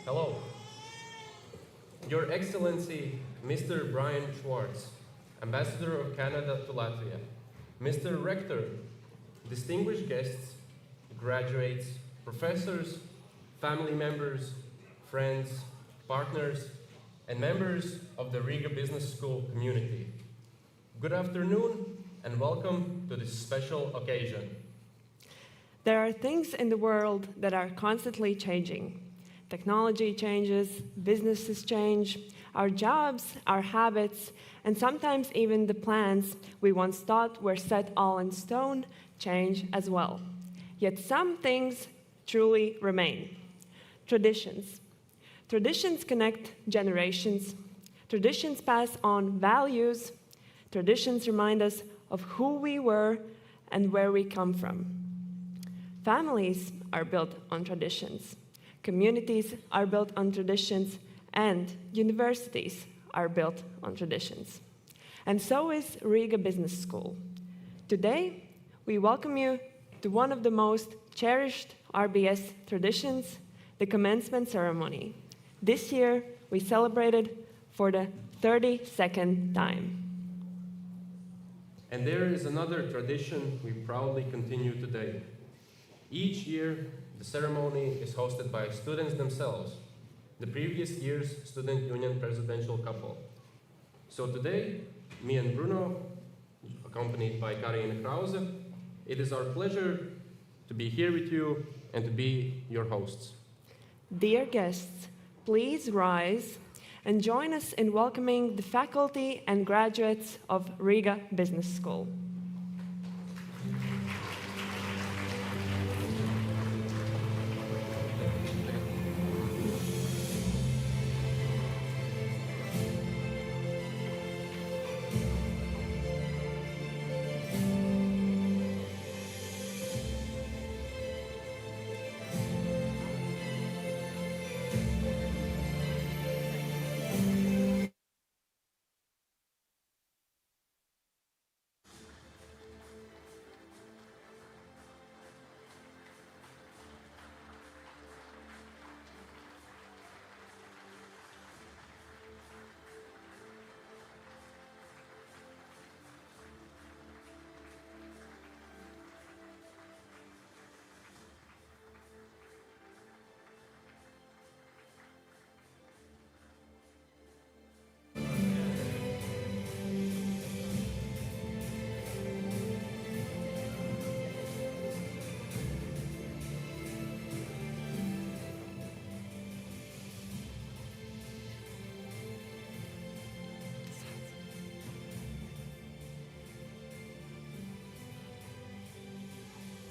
Hello. Your Excellency, Mr. Brian Schwartz, Ambassador of Canada to Latvia, Mr. Rector, distinguished guests, graduates, professors, family members, friends, partners, and members of the Riga Business School community. Good afternoon and welcome to this special occasion. There are things in the world that are constantly changing. Technology changes, businesses change, our jobs, our habits, and sometimes even the plans we once thought were set all in stone change as well. Yet some things truly remain. Traditions. Traditions connect generations. Traditions pass on values. Traditions remind us of who we were and where we come from. Families are built on traditions. Communities are built on traditions, and universities are built on traditions. And so is Riga Business School. Today, we welcome you to one of the most cherished RBS traditions, the Commencement Ceremony. This year, we celebrated for the 32nd time. And there is another tradition we proudly continue today. Each year, the ceremony is hosted by students themselves, the previous year's Student Union presidential couple. So today, me and Bruno, accompanied by Karina Krause, it is our pleasure to be here with you and to be your hosts. Dear guests, please rise and join us in welcoming the faculty and graduates of Riga Business School.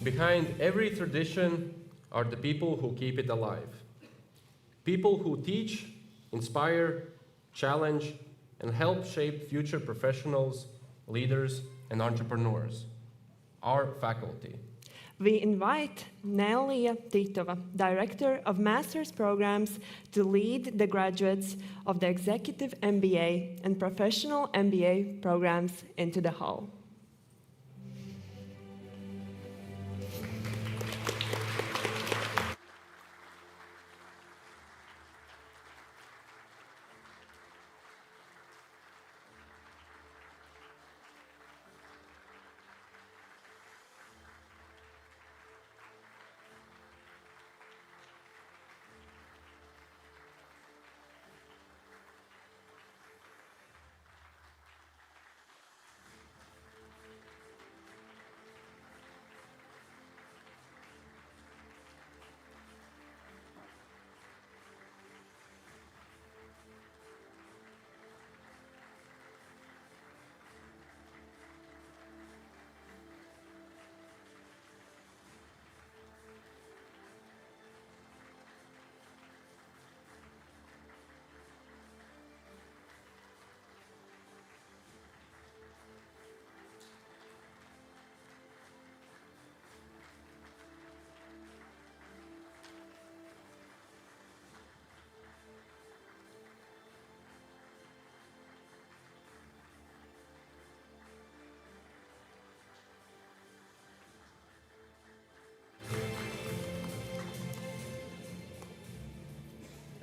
Behind every tradition are the people who keep it alive. People who teach, inspire, challenge, and help shape future professionals, leaders, and entrepreneurs. Our faculty. We invite Nelia Titova, Director of Master's Programs, to lead the graduates of the Executive MBA and Professional MBA programs into the hall.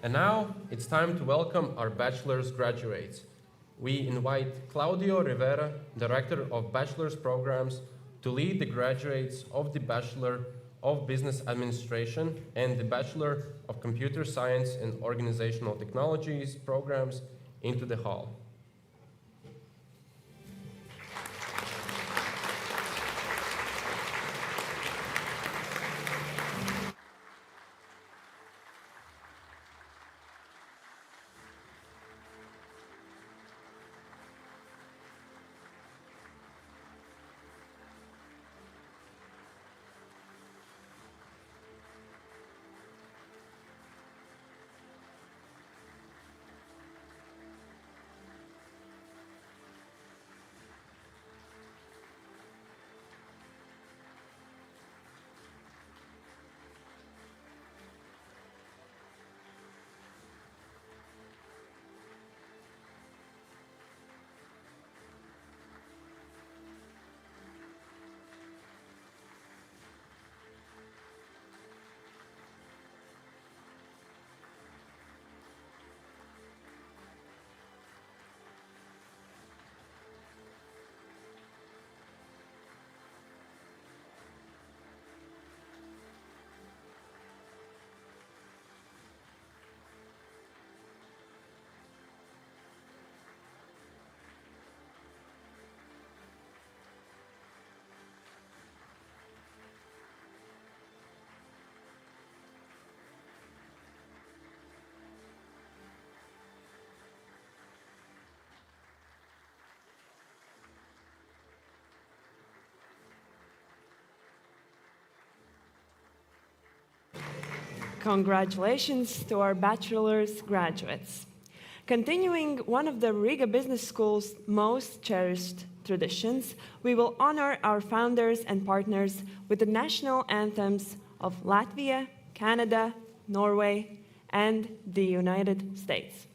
And now it's time to welcome our bachelor's graduates. We invite Claudio Rivera, Director of Bachelor's Programs, to lead the graduates of the Bachelor of Business Administration and the Bachelor of Computer Science and Organizational Technologies programs into the hall. Congratulations to our bachelor's graduates. Continuing one of the Riga Business School's most cherished traditions, we will honor our founders and partners with the national anthems of Latvia, Canada, Norway, and the United States.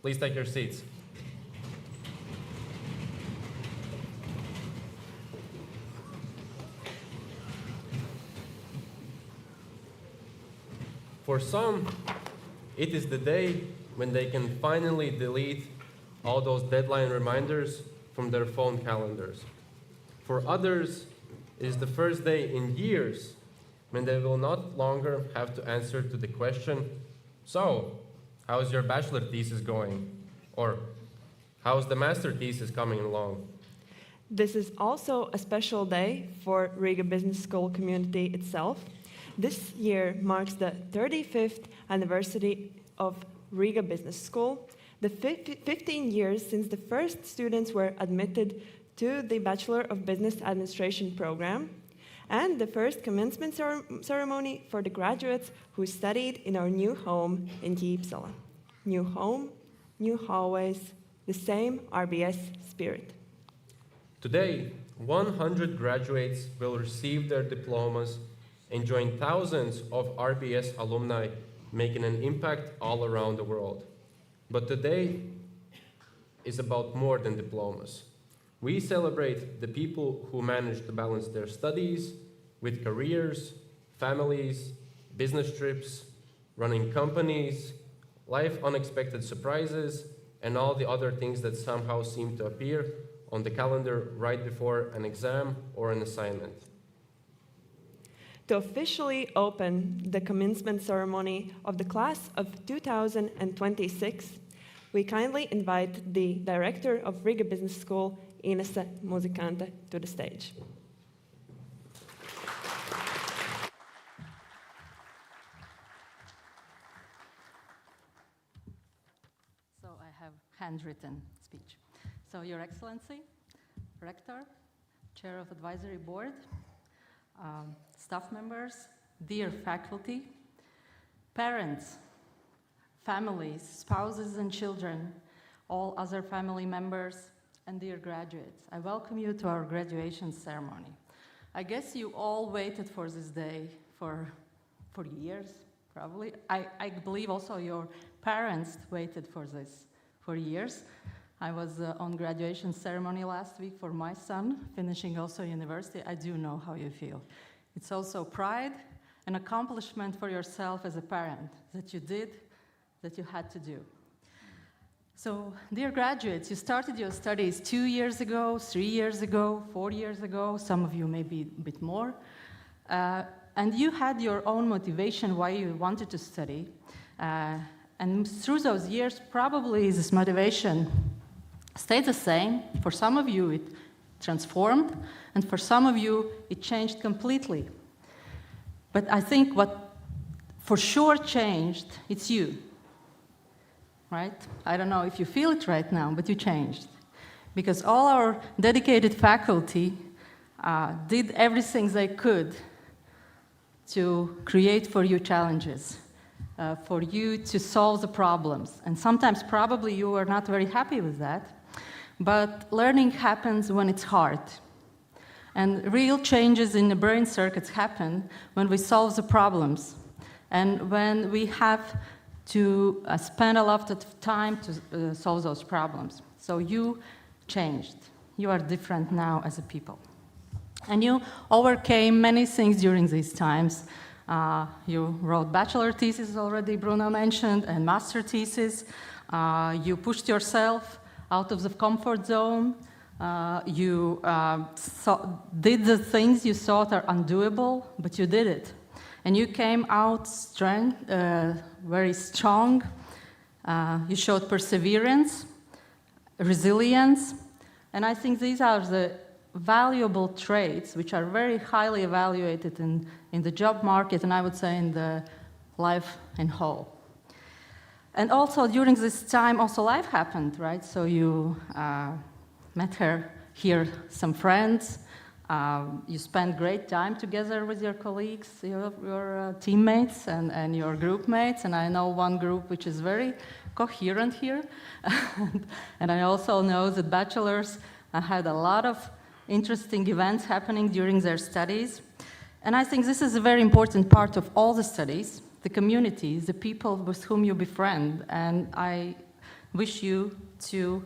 Please take your seats. For some, it is the day when they can finally delete all those deadline reminders from their phone calendars. For others, it is the first day in years when they will not longer have to answer to the question, so, how's your bachelor thesis going? Or, how's the master thesis coming along? This is also a special day for Riga Business School community itself. This year marks the 35th anniversary of Riga Business School, the 15 years since the first students were admitted to the Bachelor of Business Administration program, and the first commencement ceremony for the graduates who studied in our new home in Ķīpsala. New home, new hallways, the same RBS spirit. Today, 100 graduates will receive their diplomas and join thousands of RBS alumni making an impact all around the world. But today is about more than diplomas. We celebrate the people who managed to balance their studies with careers, families, business trips, running companies, life unexpected surprises, and all the other things that somehow seem to appear on the calendar right before an exam or an assignment. To officially open the commencement ceremony of the class of 2026, we kindly invite the director of Riga Business School, Inese Muzikante, to the stage. So I have handwritten speech. So Your Excellency, Rector, Chair of Advisory Board, staff members, dear faculty, parents, families, spouses and children, all other family members, and dear graduates, I welcome you to our graduation ceremony. I guess you all waited for this day for years, probably. I believe also your parents waited for this for years. I was on graduation ceremony last week for my son, finishing also university. I do know how you feel. It's also pride and accomplishment for yourself as a parent that you did, that you had to do. So, dear graduates, you started your studies 2 years ago, 3 years ago, 4 years ago, some of you maybe a bit more. And you had your own motivation why you wanted to study. And through those years, probably this motivation stayed the same. For some of you, it transformed, and for some of you, it changed completely. But I think what for sure changed, it's you, right? I don't know if you feel it right now, but you changed. Because all our dedicated faculty did everything they could to create for you challenges, for you to solve the problems. And sometimes probably you are not very happy with that. But learning happens when it's hard. And real changes in the brain circuits happen when we solve the problems and when we have to spend a lot of time to solve those problems. So you changed. You are different now as a people. And you overcame many things during these times. You wrote bachelor thesis already, Bruno mentioned, and master thesis. You pushed yourself out of the comfort zone. You did the things you thought are undoable, but you did it. And you came out very strong. You showed perseverance, resilience, and I think these are the valuable traits which are very highly evaluated in the job market, and I would say in the life in whole. And also during this time, also life happened, right? So you met here some friends. You spent great time together with your colleagues, your teammates and your group mates. And I know one group which is very coherent here. And I also know that bachelors had a lot of interesting events happening during their studies. And I think this is a very important part of all the studies, the communities, the people with whom you befriend. And I wish you to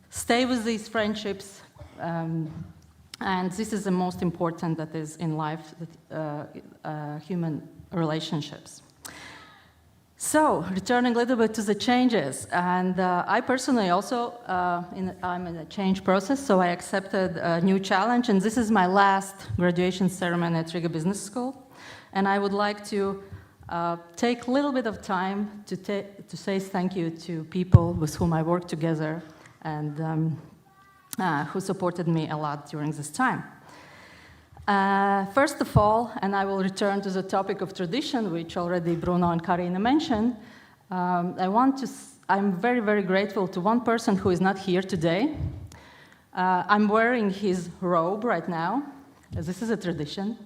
stay with these friendships, and this is the most important that is in life, human relationships. So, returning a little bit to the changes, and I personally also, I'm in a change process, so I accepted a new challenge, and this is my last graduation ceremony at Riga Business School, and I would like to take a little bit of time to say thank you to people with whom I worked together and who supported me a lot during this time. First of all, and I will return to the topic of tradition, which already Bruno and Karina mentioned, I'm very, very grateful to one person who is not here today. I'm wearing his robe right now. This is a tradition.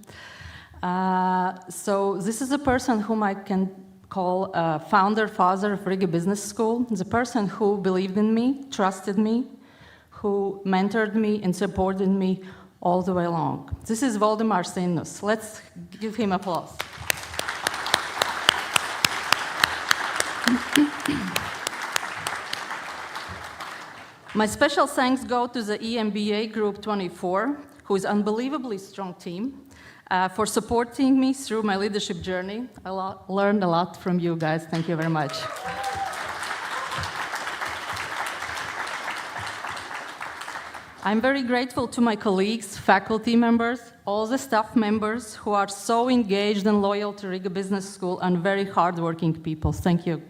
So this is a person whom I can call founder, father of Riga Business School, the person who believed in me, trusted me, who mentored me and supported me all the way along. This is Valdemar Sinus. Let's give him applause. My special thanks go to the EMBA Group 24, who is an unbelievably strong team, for supporting me through my leadership journey. I learned a lot from you guys. Thank you very much. I'm very grateful to my colleagues, faculty members, all the staff members who are so engaged and loyal to Riga Business School and very hardworking people. Thank you.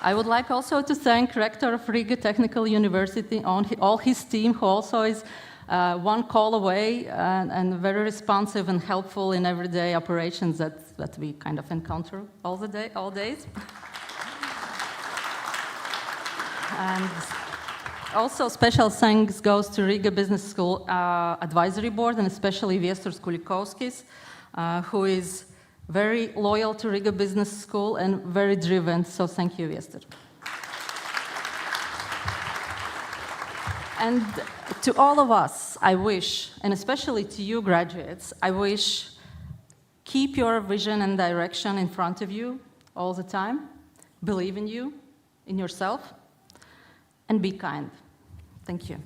I would like also to thank Rector of Riga Technical University, all his team, who also is one call away and very responsive and helpful in everyday operations that we kind of encounter all days. And also special thanks goes to Riga Business School Advisory Board, and especially Viestor Skulikovskis, who is very loyal to Riga Business School and very driven, so thank you, Viestor. And to all of us, I wish, and especially to you graduates, I wish keep your vision and direction in front of you all the time, believe in you, in yourself, and be kind. Thank you.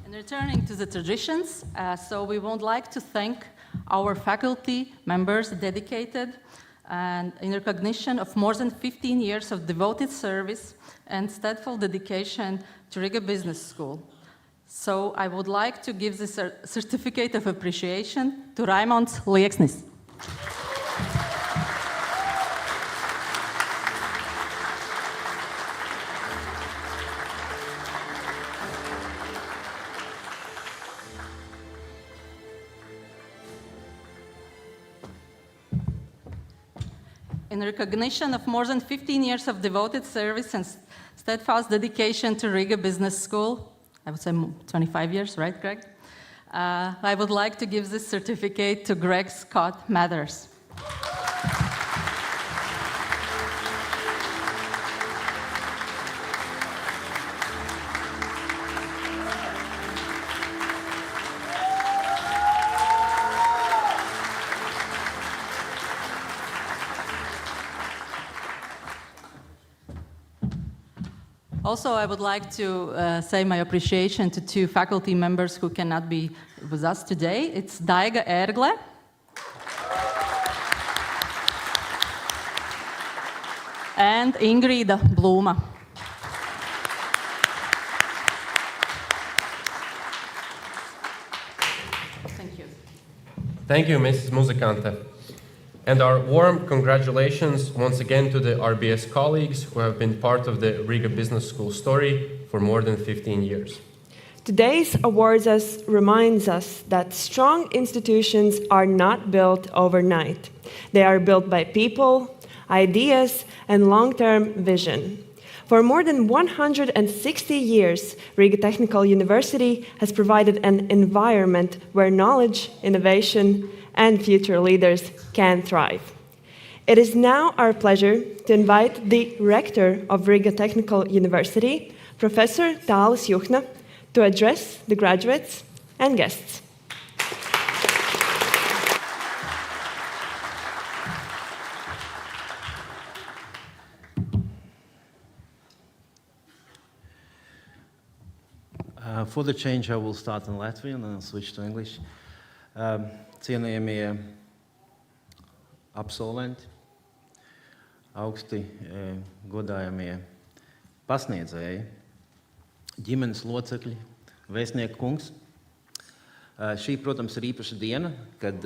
And returning to the traditions, so we would like to thank our faculty members dedicated and in recognition of more than 15 years of devoted service and steadfast dedication to Riga Business School. So I would like to give this certificate of appreciation to Raimonds Lieksnis. In recognition of more than 15 years of devoted service and steadfast dedication to Riga Business School, I would say 25 years, right, Greg? I would like to give this certificate to Greg Scott Mathers. Also, I would like to say my appreciation to two faculty members who cannot be with us today. It's Daiga Ergle and Ingrida Bluma. Thank you. Thank you, Mrs. Musicante. And our warm congratulations once again to the RBS colleagues who have been part of the Riga Business School story for more than 15 years. Today's awards reminds us that strong institutions are not built overnight. They are built by people, ideas, and long-term vision. For more than 160 years, Riga Technical University has provided an environment where knowledge, innovation, and future leaders can thrive. It is now our pleasure to invite the rector of Riga Technical University, Professor Tālis Juhna, to address the graduates and guests. For the change, I will start in Latvian and I'll switch to English. Cienījamie absolventi, augsti godājamie pasniedzēji, ģimenes locekļi, vēstnieku kungs. Šī, protams, ir īpaša diena, kad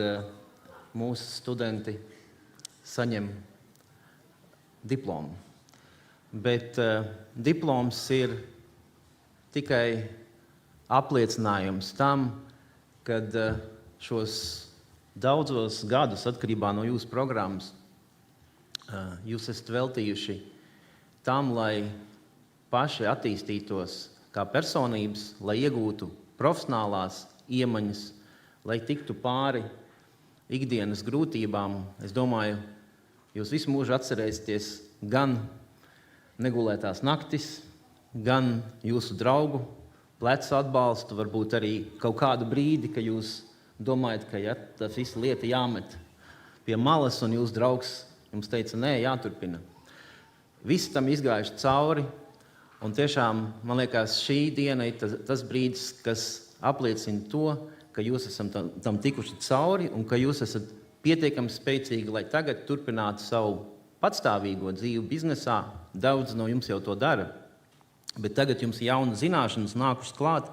mūsu studenti saņem diplomu. Bet diploms ir tikai apliecinājums tam, kad šos daudzos gadus atkarībā no jūsu programmas jūs esat veltījuši tam, lai paši attīstītos kā personības, lai iegūtu profesionālās iemaņas, lai tiktu pāri ikdienas grūtībām. Es domāju, jūs visu mūžu atcerēsieties gan negulētās naktis, gan jūsu draugu plecu atbalstu, varbūt arī kaut kādu brīdi, ka jūs domājat, ka tas viss lieta jāmet pie malas, un jūsu draugs jums teica, nē, jāturpina. Visi tam izgājuši cauri, un tiešām, man liekas, šī diena ir tas brīdis, kas apliecina to, ka jūs esat tam tikuši cauri, un ka jūs esat pietiekami spēcīgi, lai tagad turpinātu savu patstāvīgo dzīvi biznesā. Daudz no jums jau to dara. Bet tagad jums ir jauna zināšanas nākušas klāt,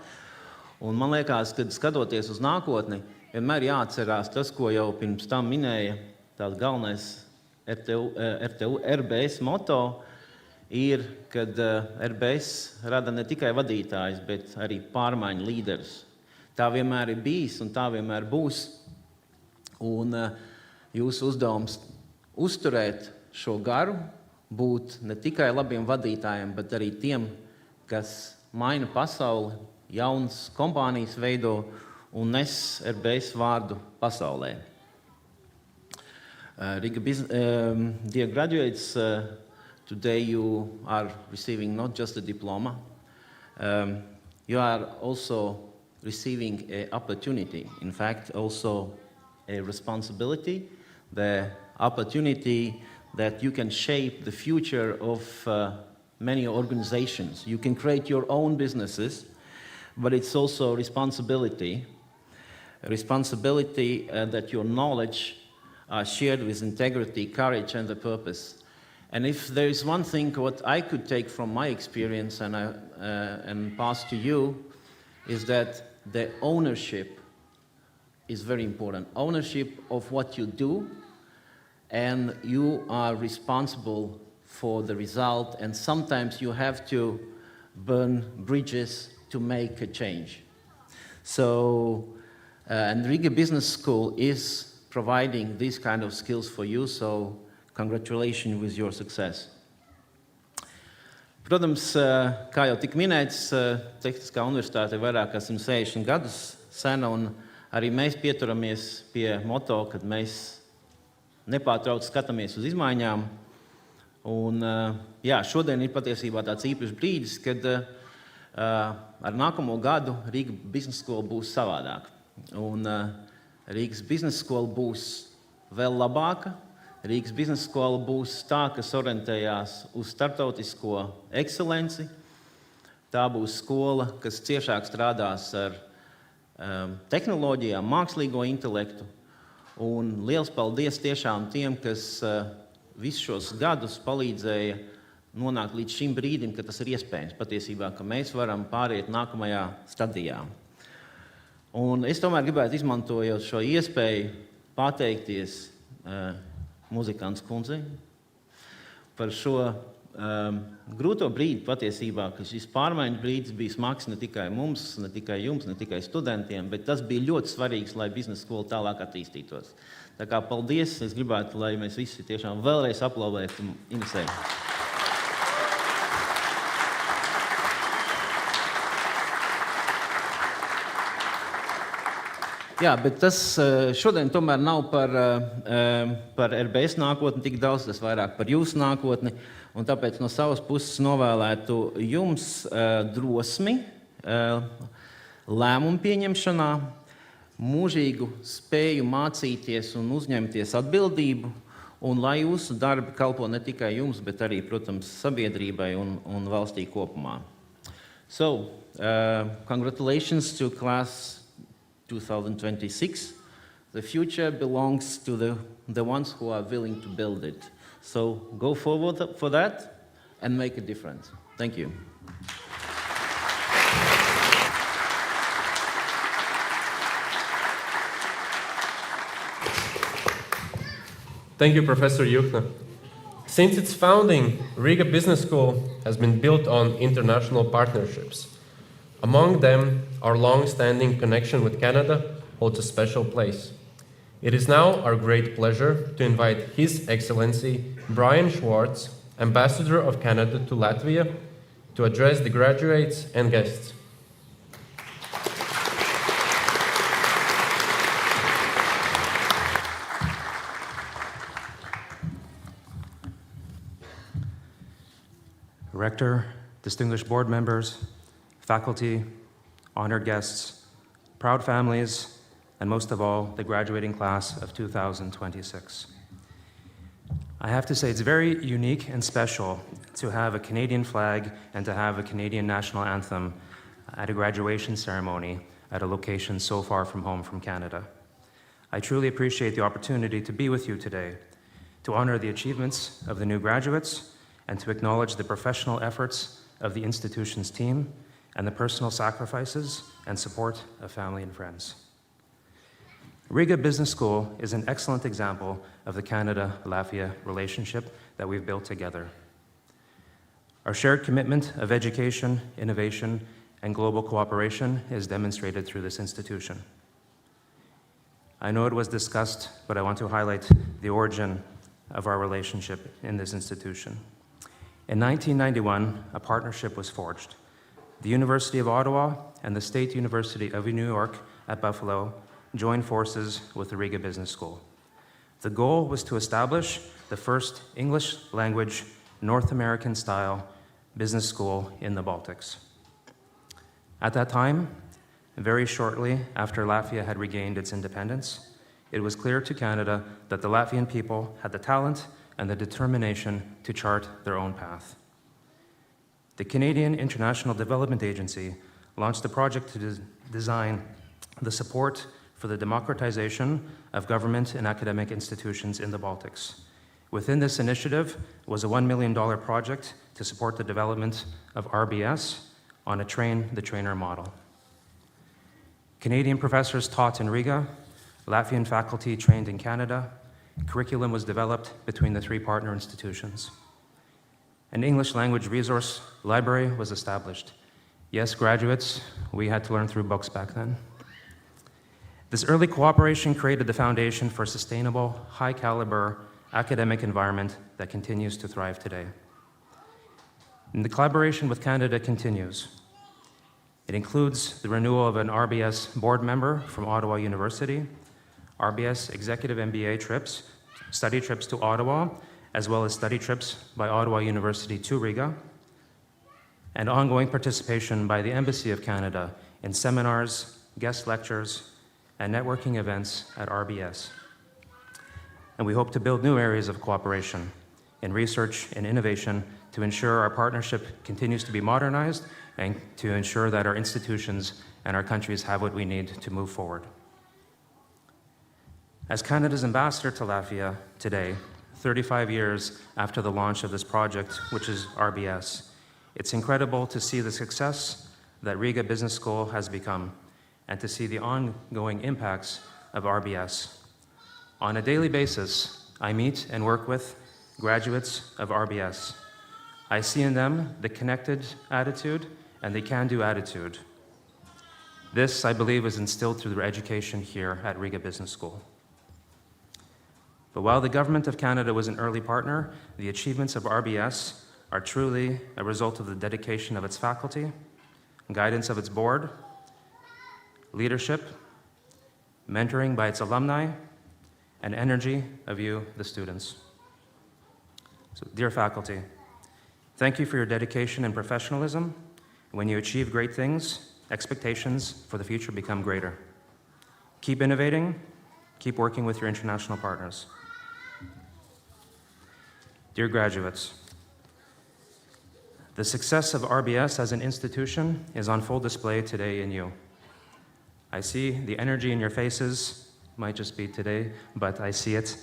un man liekas, kad skatoties uz nākotni, vienmēr jāatcerās tas, ko jau pirms tam minēja tāds galvenais RBS moto, ir, kad RBS rada ne tikai vadītājs, bet arī pārmaiņu līderus. Tā vienmēr ir bijis un tā vienmēr būs, un jūsu uzdevums uzturēt šo garu, būt ne tikai labiem vadītājiem, bet arī tiem, kas maina pasauli, jaunas kompānijas veido un nes RBS vārdu pasaulē. Dear graduates, today you are receiving not just a diploma, you are also receiving an opportunity, in fact, also a responsibility, the opportunity that you can shape the future of many organizations. You can create your own businesses, but it's also responsibility that your knowledge are shared with integrity, courage, and a purpose. And if there is one thing what I could take from my experience and pass to you, is that the ownership is very important. Ownership of what you do, and you are responsible for the result, and sometimes you have to burn bridges to make a change. So, and Riga Business School is providing these kind of skills for you, so congratulations with your success. Protams, kā jau tik minēts, Tehniskā universitāte ir vairāk kā 160 gadus sena, un arī mēs pieturamies pie moto, kad mēs nepārtraukti skatāmies uz izmaiņām. Un, jā, šodien ir patiesībā tāds īpašs brīdis, kad ar nākamo gadu Riga Business School būs savādāk. Un Rīgas Business School būs vēl labāka. Rīgas Business School būs tā, kas orientējās uz starptautisko ekscelenci. Tā būs skola, kas ciešāk strādās ar tehnoloģijām, mākslīgo intelektu. Un liels paldies tiešām tiem, kas visus šos gadus palīdzēja nonākt līdz šim brīdim, ka tas ir iespējams patiesībā, ka mēs varam pāriet nākamajā stadijā. Un es tomēr gribētu izmantojot šo iespēju pateikties muzikants kundzei par šo grūto brīdi patiesībā, ka šis pārmaiņu brīdis bija smags ne tikai mums, ne tikai jums, ne tikai studentiem, bet tas bija ļoti svarīgs, lai biznesa skola tālāk attīstītos. Tā kā paldies, es gribētu, lai mēs visi tiešām vēlreiz aplaudētu Inesē. Jā, bet tas šodien tomēr nav par RBS nākotni tik daudz, tas vairāk par jūsu nākotni. Un tāpēc no savas puses novēlētu jums drosmi lēmumu pieņemšanā, mūžīgu spēju mācīties un uzņemties atbildību, un lai jūsu darbi kalpo ne tikai jums, bet arī, protams, sabiedrībai un valstī kopumā. So, congratulations to class 2026. The future belongs to the ones who are willing to build it. So go forward for that and make a difference. Thank you. Thank you, Professor Juchna. Since its founding, Riga Business School has been built on international partnerships. Among them, our long-standing connection with Canada holds a special place. It is now our great pleasure to invite His Excellency Brian Schwartz, Ambassador of Canada to Latvia, to address the graduates and guests. Rector, distinguished board members, faculty, honored guests, proud families, and most of all, the graduating class of 2026. I have to say it's very unique and special to have a Canadian flag and to have a Canadian national anthem at a graduation ceremony at a location so far from home from Canada. I truly appreciate the opportunity to be with you today, to honor the achievements of the new graduates and to acknowledge the professional efforts of the institution's team and the personal sacrifices and support of family and friends. Riga Business School is an excellent example of the Canada-Latvia relationship that we've built together. Our shared commitment of education, innovation, and global cooperation is demonstrated through this institution. I know it was discussed, but I want to highlight the origin of our relationship in this institution. In 1991, a partnership was forged. The University of Ottawa and the State University of New York at Buffalo joined forces with the Riga Business School. The goal was to establish the first English language, North American style business school in the Baltics. At that time, very shortly after Latvia had regained its independence, it was clear to Canada that the Latvian people had the talent and the determination to chart their own path. The Canadian International Development Agency launched a project to design the support for the democratization of government and academic institutions in the Baltics. Within this initiative was a $1 million project to support the development of RBS on a train-the-trainer model. Canadian professors taught in Riga, Latvian faculty trained in Canada. Curriculum was developed between the three partner institutions. An English language resource library was established. Yes, graduates, we had to learn through books back then. This early cooperation created the foundation for a sustainable, high-caliber academic environment that continues to thrive today. And the collaboration with Canada continues. It includes the renewal of an RBS board member from Ottawa University, RBS executive MBA trips, study trips to Ottawa, as well as study trips by Ottawa University to Riga, and ongoing participation by the Embassy of Canada in seminars, guest lectures, and networking events at RBS. And we hope to build new areas of cooperation in research and innovation to ensure our partnership continues to be modernized and to ensure that our institutions and our countries have what we need to move forward. As Canada's ambassador to Latvia today, 35 years after the launch of this project, which is RBS, it's incredible to see the success that Riga Business School has become and to see the ongoing impacts of RBS. On a daily basis, I meet and work with graduates of RBS. I see in them the connected attitude and the can-do attitude. This, I believe, is instilled through their education here at Riga Business School. But while the Government of Canada was an early partner, the achievements of RBS are truly a result of the dedication of its faculty, guidance of its board, leadership, mentoring by its alumni, and energy of you, the students. So, dear faculty, thank you for your dedication and professionalism. When you achieve great things, expectations for the future become greater. Keep innovating, keep working with your international partners. Dear graduates, the success of RBS as an institution is on full display today in you. I see the energy in your faces, might just be today, but I see it.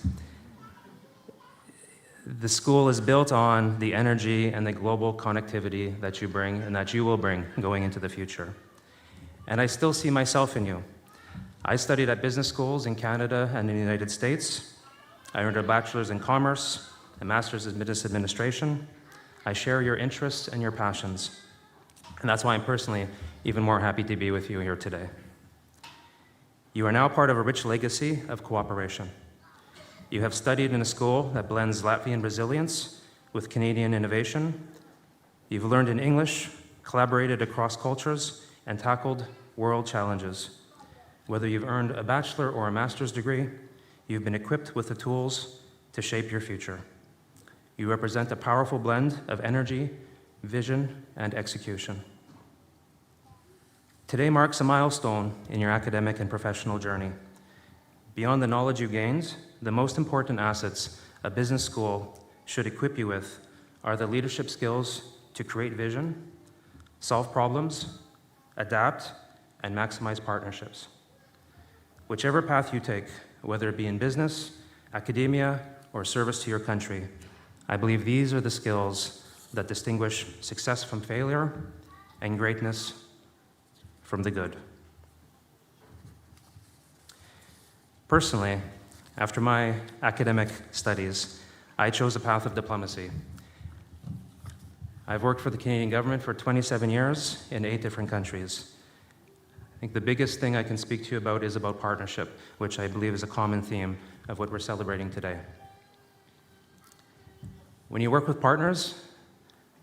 The school is built on the energy and the global connectivity that you bring and that you will bring going into the future. And I still see myself in you. I studied at business schools in Canada and in the United States. I earned a bachelor's in commerce, a master's in business administration. I share your interests and your passions. And that's why I'm personally even more happy to be with you here today. You are now part of a rich legacy of cooperation. You have studied in a school that blends Latvian resilience with Canadian innovation. You've learned in English, collaborated across cultures, and tackled world challenges. Whether you've earned a bachelor or a master's degree, you've been equipped with the tools to shape your future. You represent a powerful blend of energy, vision, and execution. Today marks a milestone in your academic and professional journey. Beyond the knowledge you gained, the most important assets a business school should equip you with are the leadership skills to create vision, solve problems, adapt, and maximize partnerships. Whichever path you take, whether it be in business, academia, or service to your country, I believe these are the skills that distinguish success from failure and greatness from the good. Personally, after my academic studies, I chose a path of diplomacy. I've worked for the Canadian government for 27 years in 8 different countries. I think the biggest thing I can speak to you about is about partnership, which I believe is a common theme of what we're celebrating today. When you work with partners,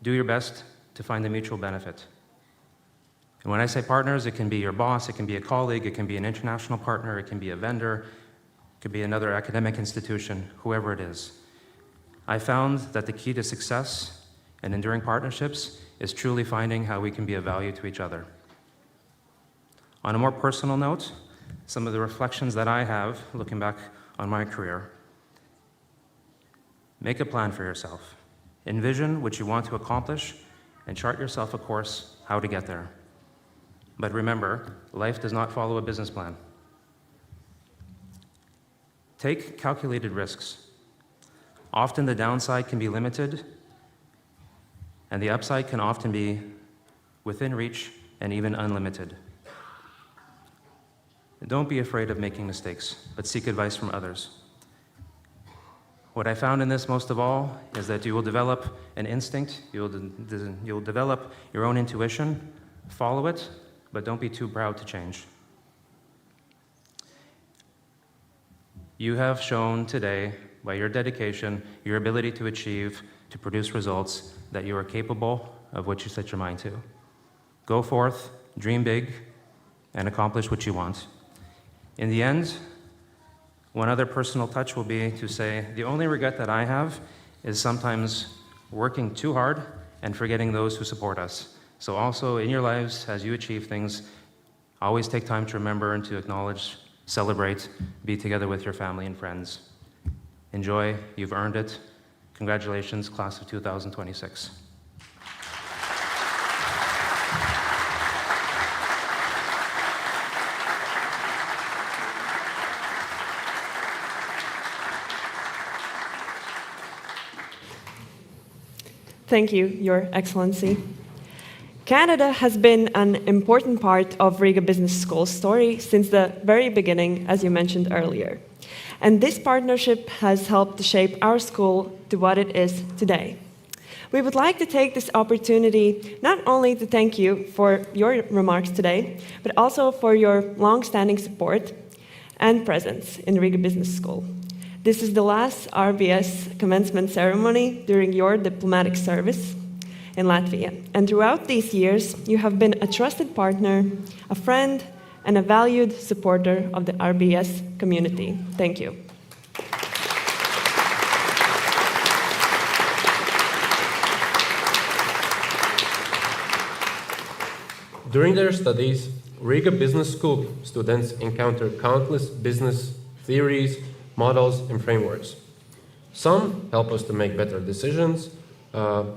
do your best to find a mutual benefit. And when I say partners, it can be your boss, it can be a colleague, it can be an international partner, it can be a vendor, it could be another academic institution, whoever it is. I found that the key to success and enduring partnerships is truly finding how we can be of value to each other. On a more personal note, some of the reflections that I have looking back on my career. Make a plan for yourself. Envision what you want to accomplish and chart yourself a course how to get there. But remember, life does not follow a business plan. Take calculated risks. Often the downside can be limited, and the upside can often be within reach and even unlimited. Don't be afraid of making mistakes, but seek advice from others. What I found in this most of all is that you will develop an instinct, you'll develop your own intuition, follow it, but don't be too proud to change. You have shown today, by your dedication, your ability to achieve, to produce results, that you are capable of what you set your mind to. Go forth, dream big, and accomplish what you want. In the end, one other personal touch will be to say, the only regret that I have is sometimes working too hard and forgetting those who support us. So also in your lives, as you achieve things, always take time to remember and to acknowledge, celebrate, be together with your family and friends. Enjoy, you've earned it. Congratulations, class of 2026. Thank you, Your Excellency. Canada has been an important part of Riga Business School's story since the very beginning, as you mentioned earlier. And this partnership has helped to shape our school to what it is today. We would like to take this opportunity not only to thank you for your remarks today, but also for your long-standing support and presence in Riga Business School. This is the last RBS commencement ceremony during your diplomatic service in Latvia. And throughout these years, you have been a trusted partner, a friend, and a valued supporter of the RBS community. Thank you. During their studies, Riga Business School students encounter countless business theories, models, and frameworks. Some help us to make better decisions,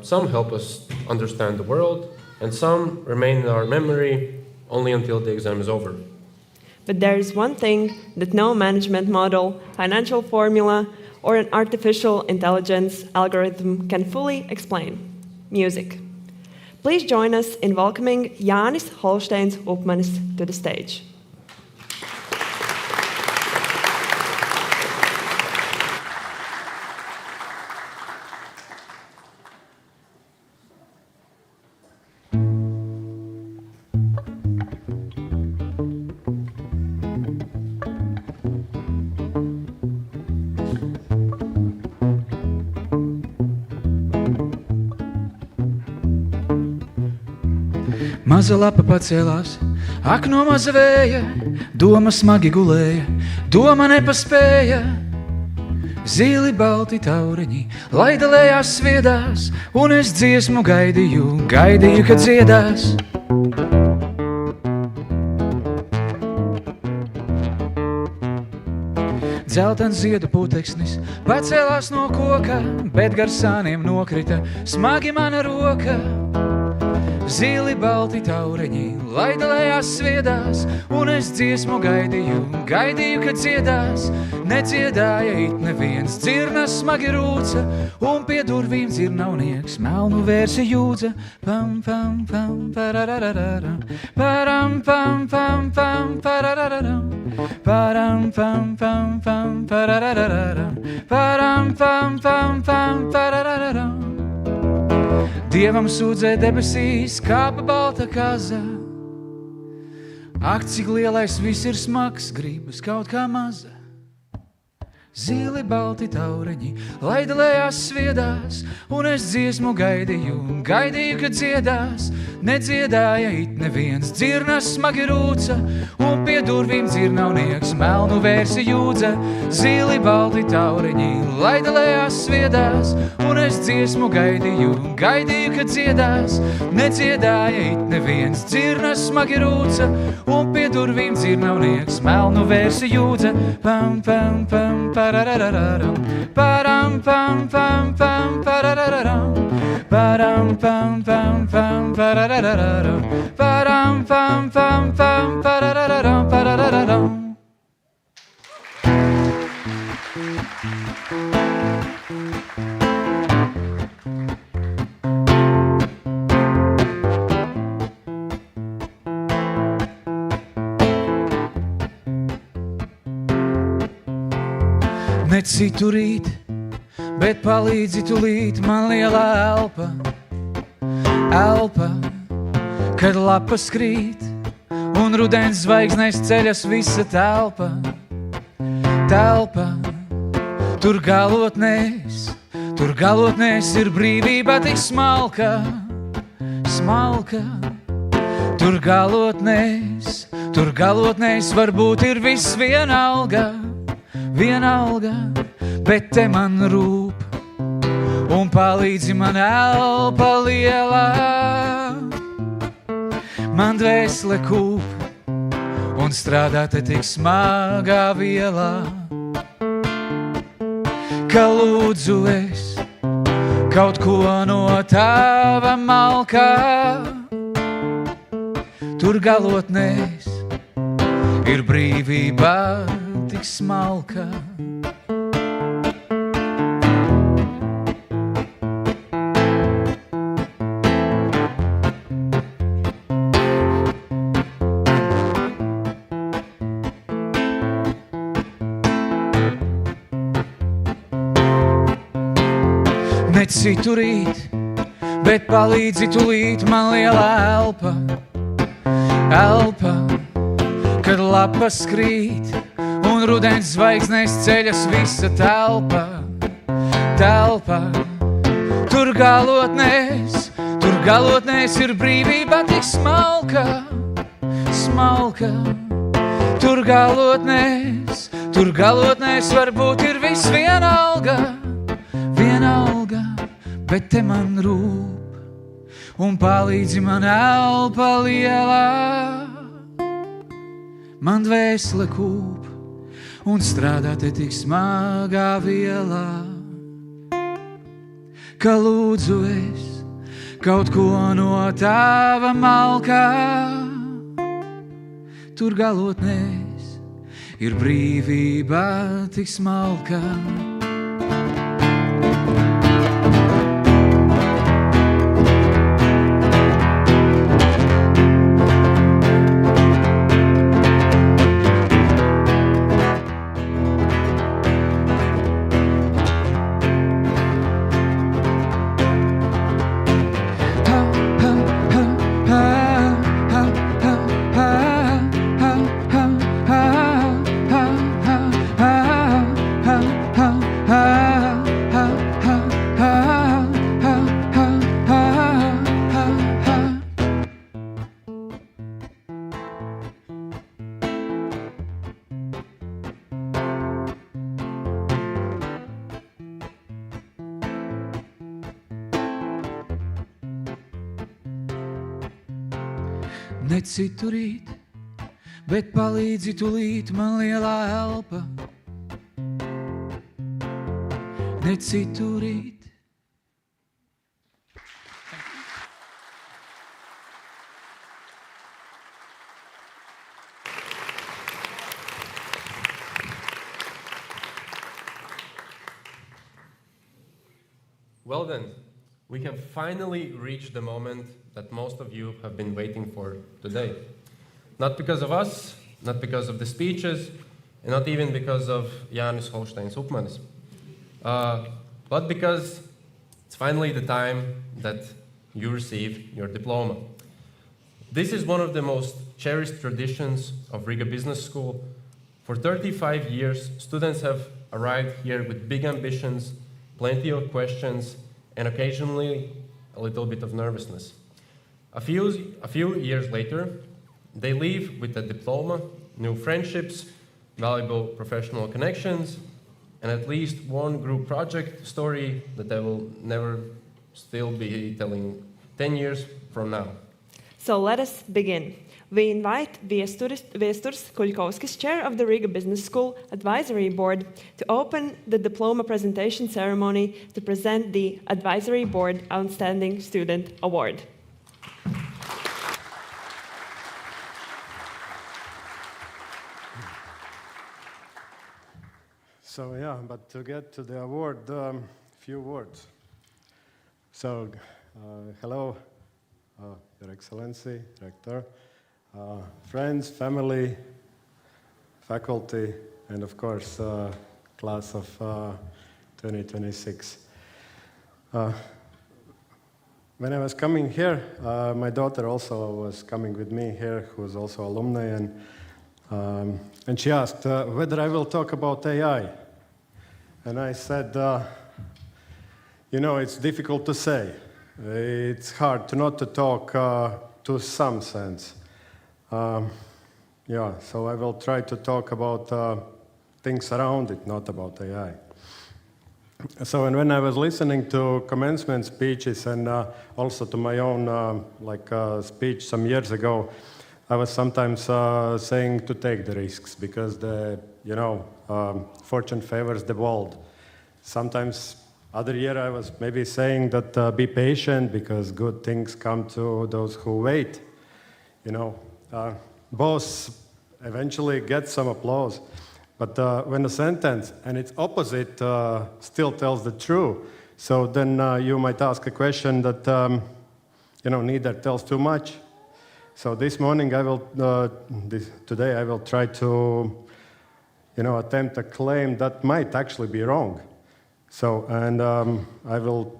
some help us understand the world, and some remain in our memory only until the exam is over. But there is one thing that no management model, financial formula, or an artificial intelligence algorithm can fully explain: music. Please join us in welcoming Jānis Holsteins Upmanis to the stage. Maza lapa pacēlās, ak no maza vēja, doma smagi gulēja, doma nepaspēja. Zili balti tauriņi, laidalējās sviedās, un es dziesmu gaidīju, kad dziedās. Dzeltens ziedu puteksnis pacēlās no koka, bet gar sāniem nokrita smagi mana roka. Zili balti tauriņi, laidalējās sviedās, un es dziesmu gaidīju, kad dziedās. Nedziedāja it neviens, dzirnas smagi rūca, un pie durvīm dzirnavnieks melnu vērsi jūdza. Pam, pam, pam, pararararam, param, pam, pam, pam, pararararam, param, pam, pam, pam, pararararam, param, pam, pam, pam, pararararam. Dievam sūdzē debesīs kāpa balta kaza. Ak, cik lielais viss ir smags, gribas kaut kā maza. Zili balti tauriņi, laidalējās sviedās, un es dziesmu gaidīju, kad dziedās. Nedziedāja it neviens, dzirnas smagi rūca, un pie durvīm dzirnavnieks melnu vērsi jūdza. Zili balti tauriņi, laidalējās sviedās, un es dziesmu gaidīju, kad dziedās. Nedziedāja it neviens, dzirnas smagi rūca, un pie durvīm dzirnavnieks melnu vērsi jūdza. Pam, pam, pam, pararararam, param, pam, pam, pam, pararararam, param, pam, pam, pam, pararararam, param, pam, pam, pam, pararararam, pararararam. Necitu rīt, bet palīdzi tulīt man lielā elpa. Elpa, kad lapas krīt, un rudens zvaigznēs ceļas visa telpa. Telpa, tur galotnēs ir brīvība tik smalka. Smalka, tur galotnēs varbūt ir viss vienalga. Vienalga, bet te man rūp, un palīdzi man elpa lielā. Man dvēsele kūp, un strādā te tik smagā vielā, ka lūdzu es kaut ko no tava malkā. Tur galotnēs ir brīvība tik smalka. Necitu rīt, bet palīdzi tulīt man lielā elpa. Elpa, kad lapas krīt, un rudens zvaigznēs ceļas visa telpa. Telpa, tur galotnēs ir brīvība tik smalka. Smalka, Tur galotnēs varbūt ir viss vienalga, bet te man rūp un palīdzi man elpa lielā. Man dvēsele kūp un strādā te tik smagā vielā, ka lūdzu es kaut ko no tava malkā. Tur galotnēs ir brīvība tik smalka. Neciturīt, bet palīdzi tulīt man lielā elpa. Neciturīt. Well then, we have finally reached the moment that most of you have been waiting for today. Not because of us, not because of the speeches, and not even because of Jānis Holsteins Upmanis, but because it's finally the time that you receive your diploma. This is one of the most cherished traditions of Riga Business School. For 35 years, students have arrived here with big ambitions, plenty of questions, and occasionally a little bit of nervousness. A few years later, they leave with a diploma, new friendships, valuable professional connections, and at least one group project story that they will never still be telling 10 years from now. So let us begin. We invite Viesturs Kuļkovskis, chair of the Riga Business School Advisory Board, to open the diploma presentation ceremony to present the Advisory Board Outstanding Student Award. So yeah, but to get to the award, few words. So, hello, Your Excellency, Rector, friends, family, faculty, and of course, class of 2026. When I was coming here, my daughter also was coming with me here, who is also alumni, and she asked whether I will talk about AI. And I said, you know, it's difficult to say. It's hard not to talk to some sense. Yeah, so I will try to talk about things around it, not about AI. So, and when I was listening to commencement speeches and also to my own speech some years ago, I was sometimes saying to take the risks because fortune favors the bold. Sometimes other year I was maybe saying that be patient because good things come to those who wait. Both eventually get some applause. But when a sentence and its opposite still tells the truth, so then you might ask a question that neither tells too much. So this morning today I will try to attempt a claim that might actually be wrong. So and I will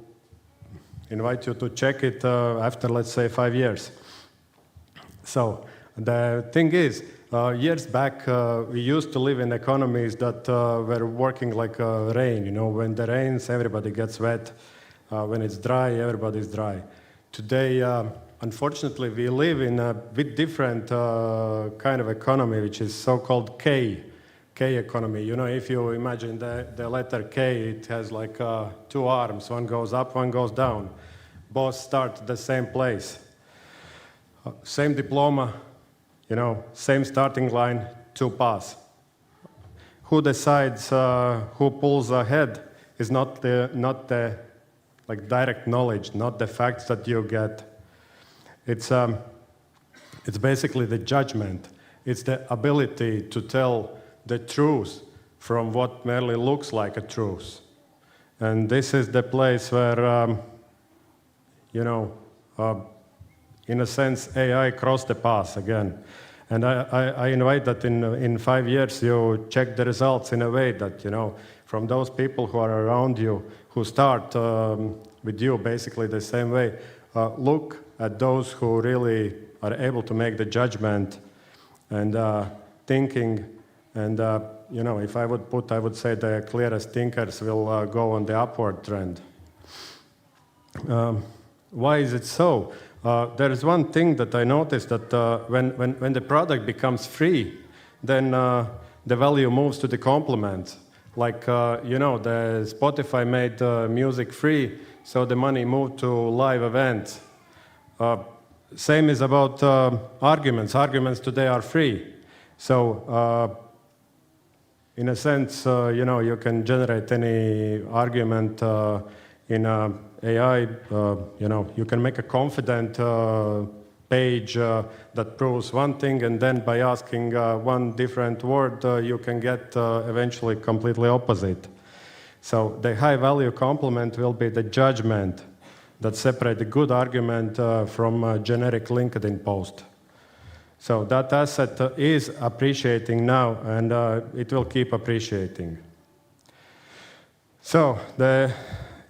invite you to check it after, let's say, 5 years. So the thing is, years back, we used to live in economies that were working like rain. When the rains, everybody gets wet. When it's dry, everybody's dry. Today, unfortunately, we live in a bit different kind of economy, which is so-called K economy. You know, if you imagine the letter K, it has like two arms. One goes up, one goes down. Both start at the same place. Same diploma, you know, same starting line, two pass. Who decides who pulls ahead is not the like direct knowledge, not the facts that you get. It's basically the judgment. It's the ability to tell the truth from what merely looks like a truth. And this is the place where, you know, in a sense, AI crossed the path again. And I invite that in 5 years you check the results in a way that, you know, from those people who are around you, who start with you basically the same way, look at those who really are able to make the judgment and thinking. And, you know, if I would say the clearest thinkers will go on the upward trend. Why is it so? There is one thing that I noticed, that when the product becomes free, then the value moves to the complement. Like, you know, the Spotify made music free, so the money moved to live events. Same is about arguments. Arguments today are free. So, in a sense, you know, you can generate any argument in AI. You know, you can make a confident page that proves one thing, and then by asking one different word, you can get eventually completely opposite. So the high-value complement will be the judgment that separates the good argument from a generic LinkedIn post. So that asset is appreciating now, and it will keep appreciating. So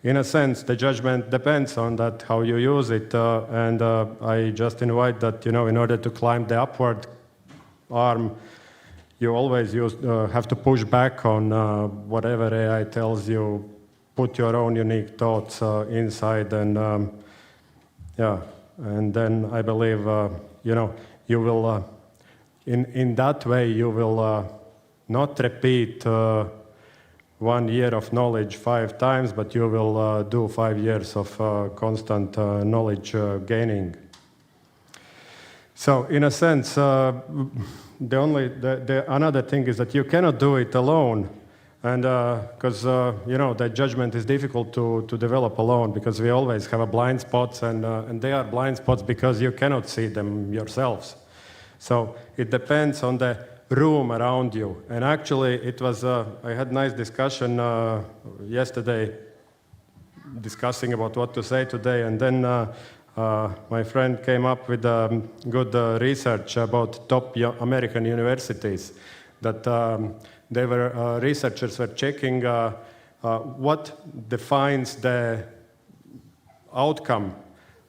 in a sense, the judgment depends on that, how you use it, and I just invite that, you know, in order to climb the upward arm, you always have to push back on whatever AI tells you, put your own unique thoughts inside, and yeah, and then I believe, you know, you will, in that way, you will not repeat 1 year of knowledge 5 times, but you will do 5 years of constant knowledge gaining. So, in a sense, another thing is that you cannot do it alone, and because you know, that judgment is difficult to develop alone, because we always have blind spots, and they are blind spots because you cannot see them yourselves. So it depends on the room around you. And actually, it was I had a nice discussion yesterday, discussing about what to say today, and then my friend came up with good research about top American universities. That they were researchers were checking what defines the outcome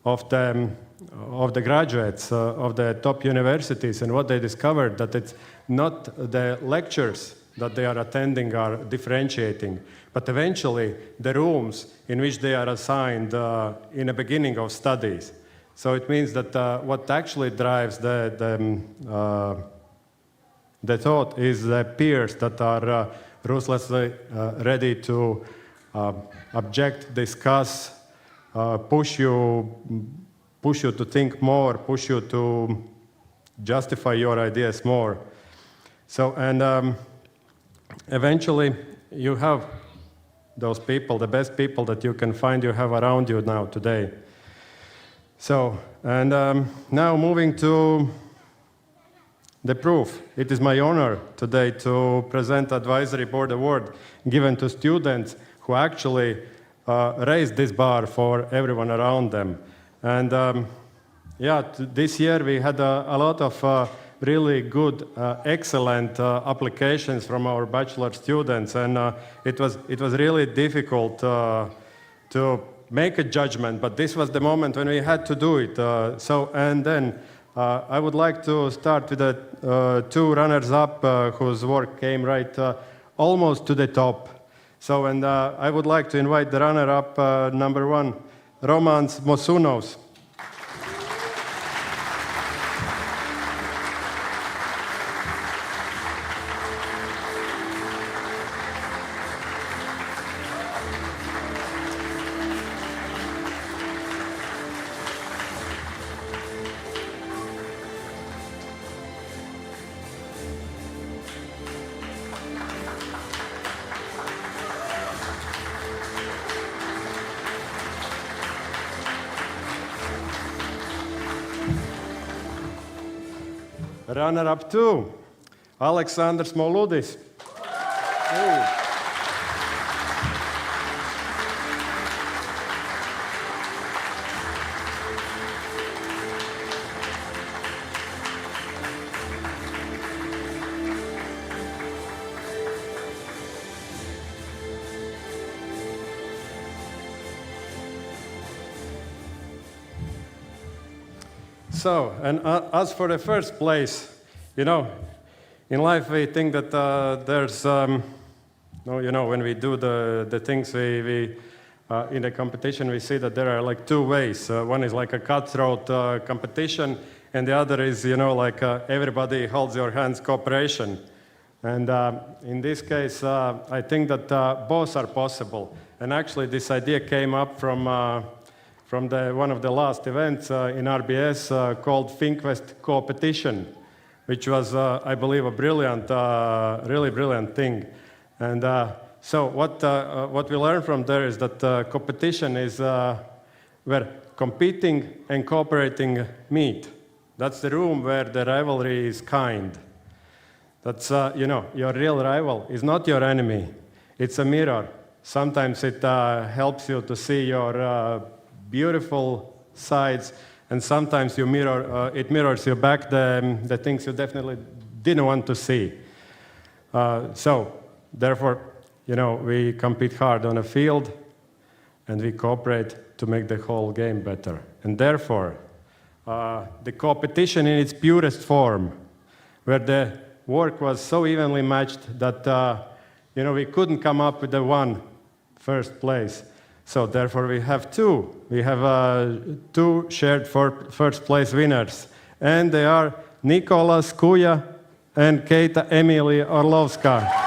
of the graduates of the top universities, and what they discovered, that it's not the lectures that they are attending are differentiating, but eventually the rooms in which they are assigned in the beginning of studies. So it means that what actually drives the thought is the peers that are ruthlessly ready to object, discuss, push you to think more, push you to justify your ideas more. So, and eventually you have those people, the best people that you can find, you have around you now today. So, and now moving to the proof. It is my honor today to present Advisory Board Award given to students who actually raised this bar for everyone around them. And yeah, this year we had a lot of really good, excellent applications from our bachelor students, and it was really difficult to make a judgment, but this was the moment when we had to do it. So, and then I would like to start with the 2 runners-up whose work came right almost to the top. So, and I would like to invite the runner-up number 1, Romans Mosunovs. runner-up 2, Aleksandrs Moludis. So, and as for the first place, you know, in life we think that there's, no, you know, when we do the things we in the competition, we see that there are like two ways. One is like a cutthroat competition, and the other is, you know, like everybody holds your hands cooperation. And in this case, I think that both are possible. And actually, this idea came up from one of the last events in RBS called ThinkQuest Co-Petition, which was, I believe, a brilliant, really brilliant thing. And so what we learned from there is that competition is where competing and cooperating meet. That's the room where the rivalry is kind. That's, you know, your real rival is not your enemy. It's a mirror. Sometimes it helps you to see your beautiful sides, and sometimes it mirrors you back the things you definitely didn't want to see. So, therefore, you know, we compete hard on a field, and we cooperate to make the whole game better. And therefore, the competition in its purest form, where the work was so evenly matched that, you know, we couldn't come up with the one first place. So therefore we have two. We have two shared first place winners. And they are Nikolas Kuja and Keita Emilia Orlovska.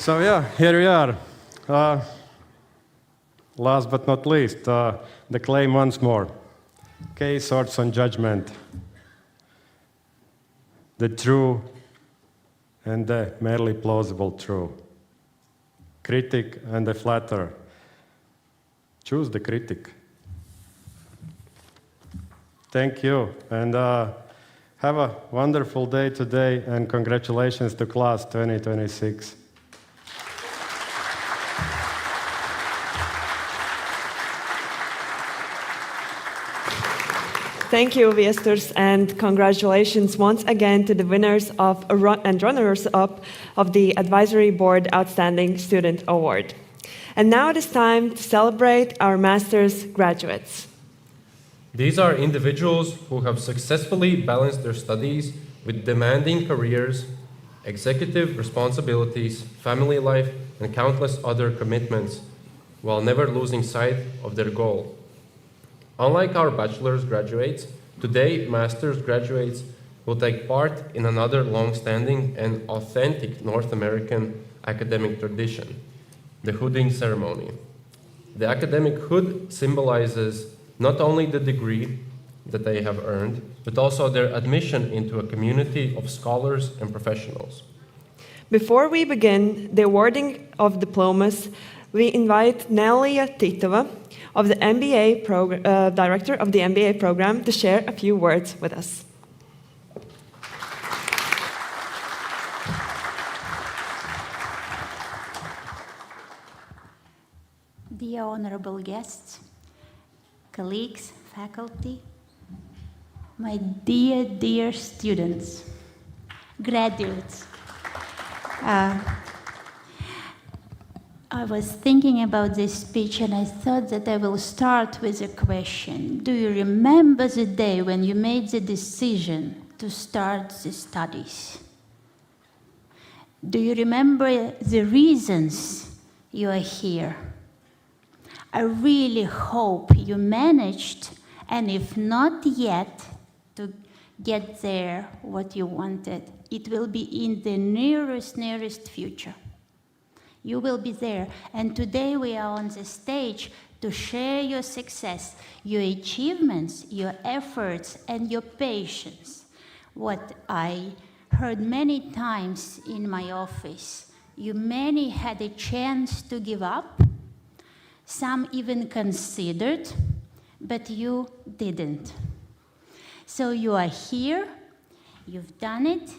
So yeah, here we are. Last but not least, the claim once more. K sorts on judgment. The true and the merely plausible true. Critic and the flatterer. Choose the critic. Thank you, and have a wonderful day today, and congratulations to class 2026. Thank you, Viesturs, and congratulations once again to the winners and runners-up of the Advisory Board Outstanding Student Award. And now it is time to celebrate our master's graduates. These are individuals who have successfully balanced their studies with demanding careers, executive responsibilities, family life, and countless other commitments, while never losing sight of their goal. Unlike our bachelor's graduates, today master's graduates will take part in another long-standing and authentic North American academic tradition, the hooding ceremony. The academic hood symbolizes not only the degree that they have earned, but also their admission into a community of scholars and professionals. Before we begin the awarding of diplomas, we invite Nelia Titova, of the MBA Director of the MBA program, to share a few words with us. Dear honorable guests, colleagues, faculty, my dear students, graduates. I was thinking about this speech and I thought that I will start with a question. Do you remember the day when you made the decision to start the studies? Do you remember the reasons you are here? I really hope you managed, and if not yet, to get there what you wanted. It will be in the nearest future. You will be there. And today we are on the stage to share your success, your achievements, your efforts, and your patience. What I heard many times in my office, you many had a chance to give up. Some even considered, but you didn't. So you are here, you've done it,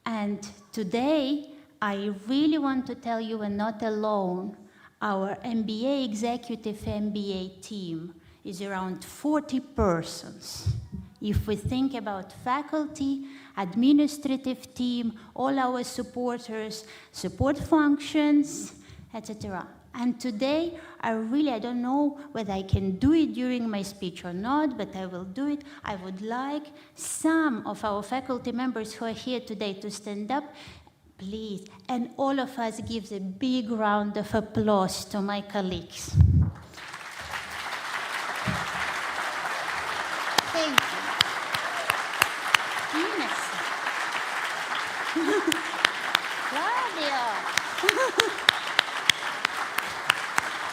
and today I really want to tell you we're not alone. Our MBA, executive MBA team is around 40 persons. If we think about faculty, administrative team, all our supporters, support functions, etc. And today, I don't know whether I can do it during my speech or not, but I will do it. I would like some of our faculty members who are here today to stand up, please. And all of us give a big round of applause to my colleagues. Thank you. Ines. Claudia.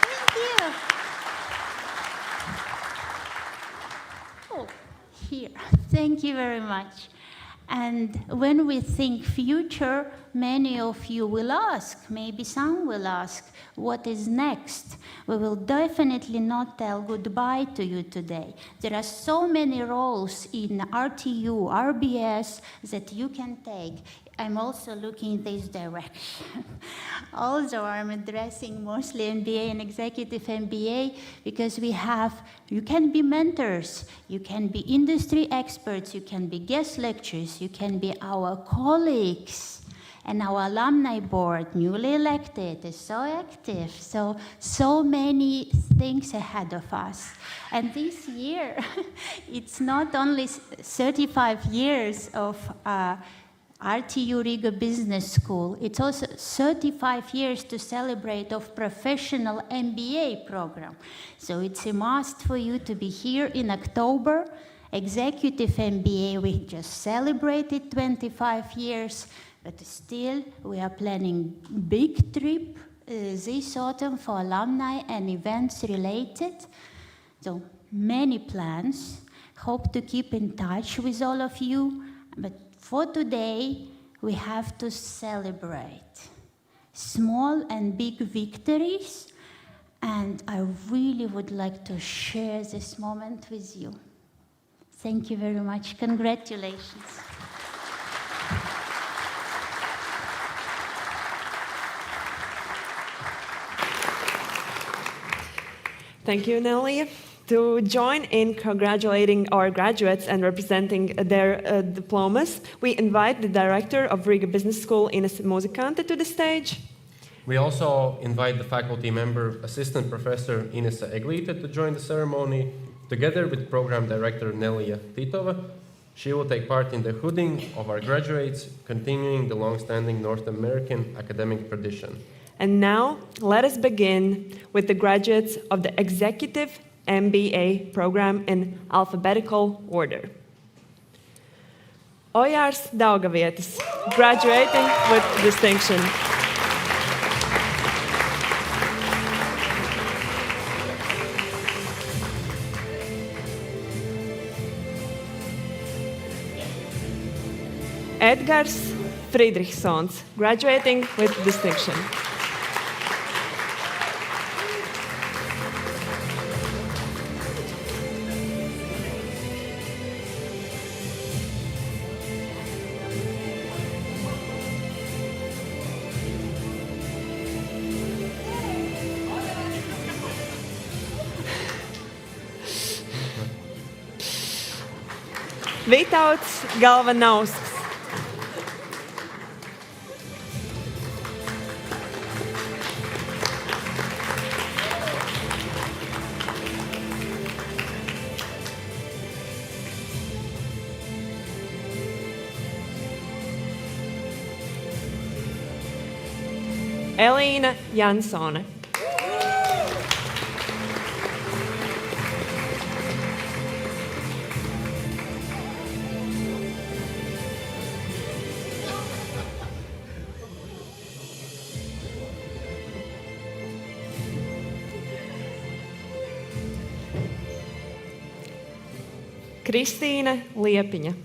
Thank you. Oh, here. Thank you very much. And when we think future, many of you will ask, maybe some will ask, what is next? We will definitely not tell goodbye to you today. There are so many roles in RTU, RBS that you can take. I'm also looking in this direction. Also, I'm addressing mostly MBA and executive MBA because you can be mentors, you can be industry experts, you can be guest lecturers, you can be our colleagues. And our alumni board, newly elected, is so active. So many things ahead of us. And this year, it's not only 35 years of RTU Riga Business School, it's also 35 years to celebrate of professional MBA program. So it's a must for you to be here in October. Executive MBA, we just celebrated 25 years. But still, we are planning big trip this autumn for alumni and events related. So many plans. Hope to keep in touch with all of you. But for today, we have to celebrate small and big victories. And I really would like to share this moment with you. Thank you very much. Congratulations. Thank you, Nelly. To join in congratulating our graduates and representing their diplomas, we invite the director of Riga Business School, Ines Muzikante, to the stage. We also invite the faculty member, Assistant Professor Inesa Eglite, to join the ceremony, together with Program Director Nelia Titova. She will take part in the hooding of our graduates, continuing the long-standing North American academic tradition. And now, let us begin with the graduates of the Executive MBA program in alphabetical order. Ojārs Daugavietis, graduating with distinction. Edgars Friedrichsons, graduating with distinction. Vitauts Galvanausks. Elīna Jansone. Kristīne Liepiņa.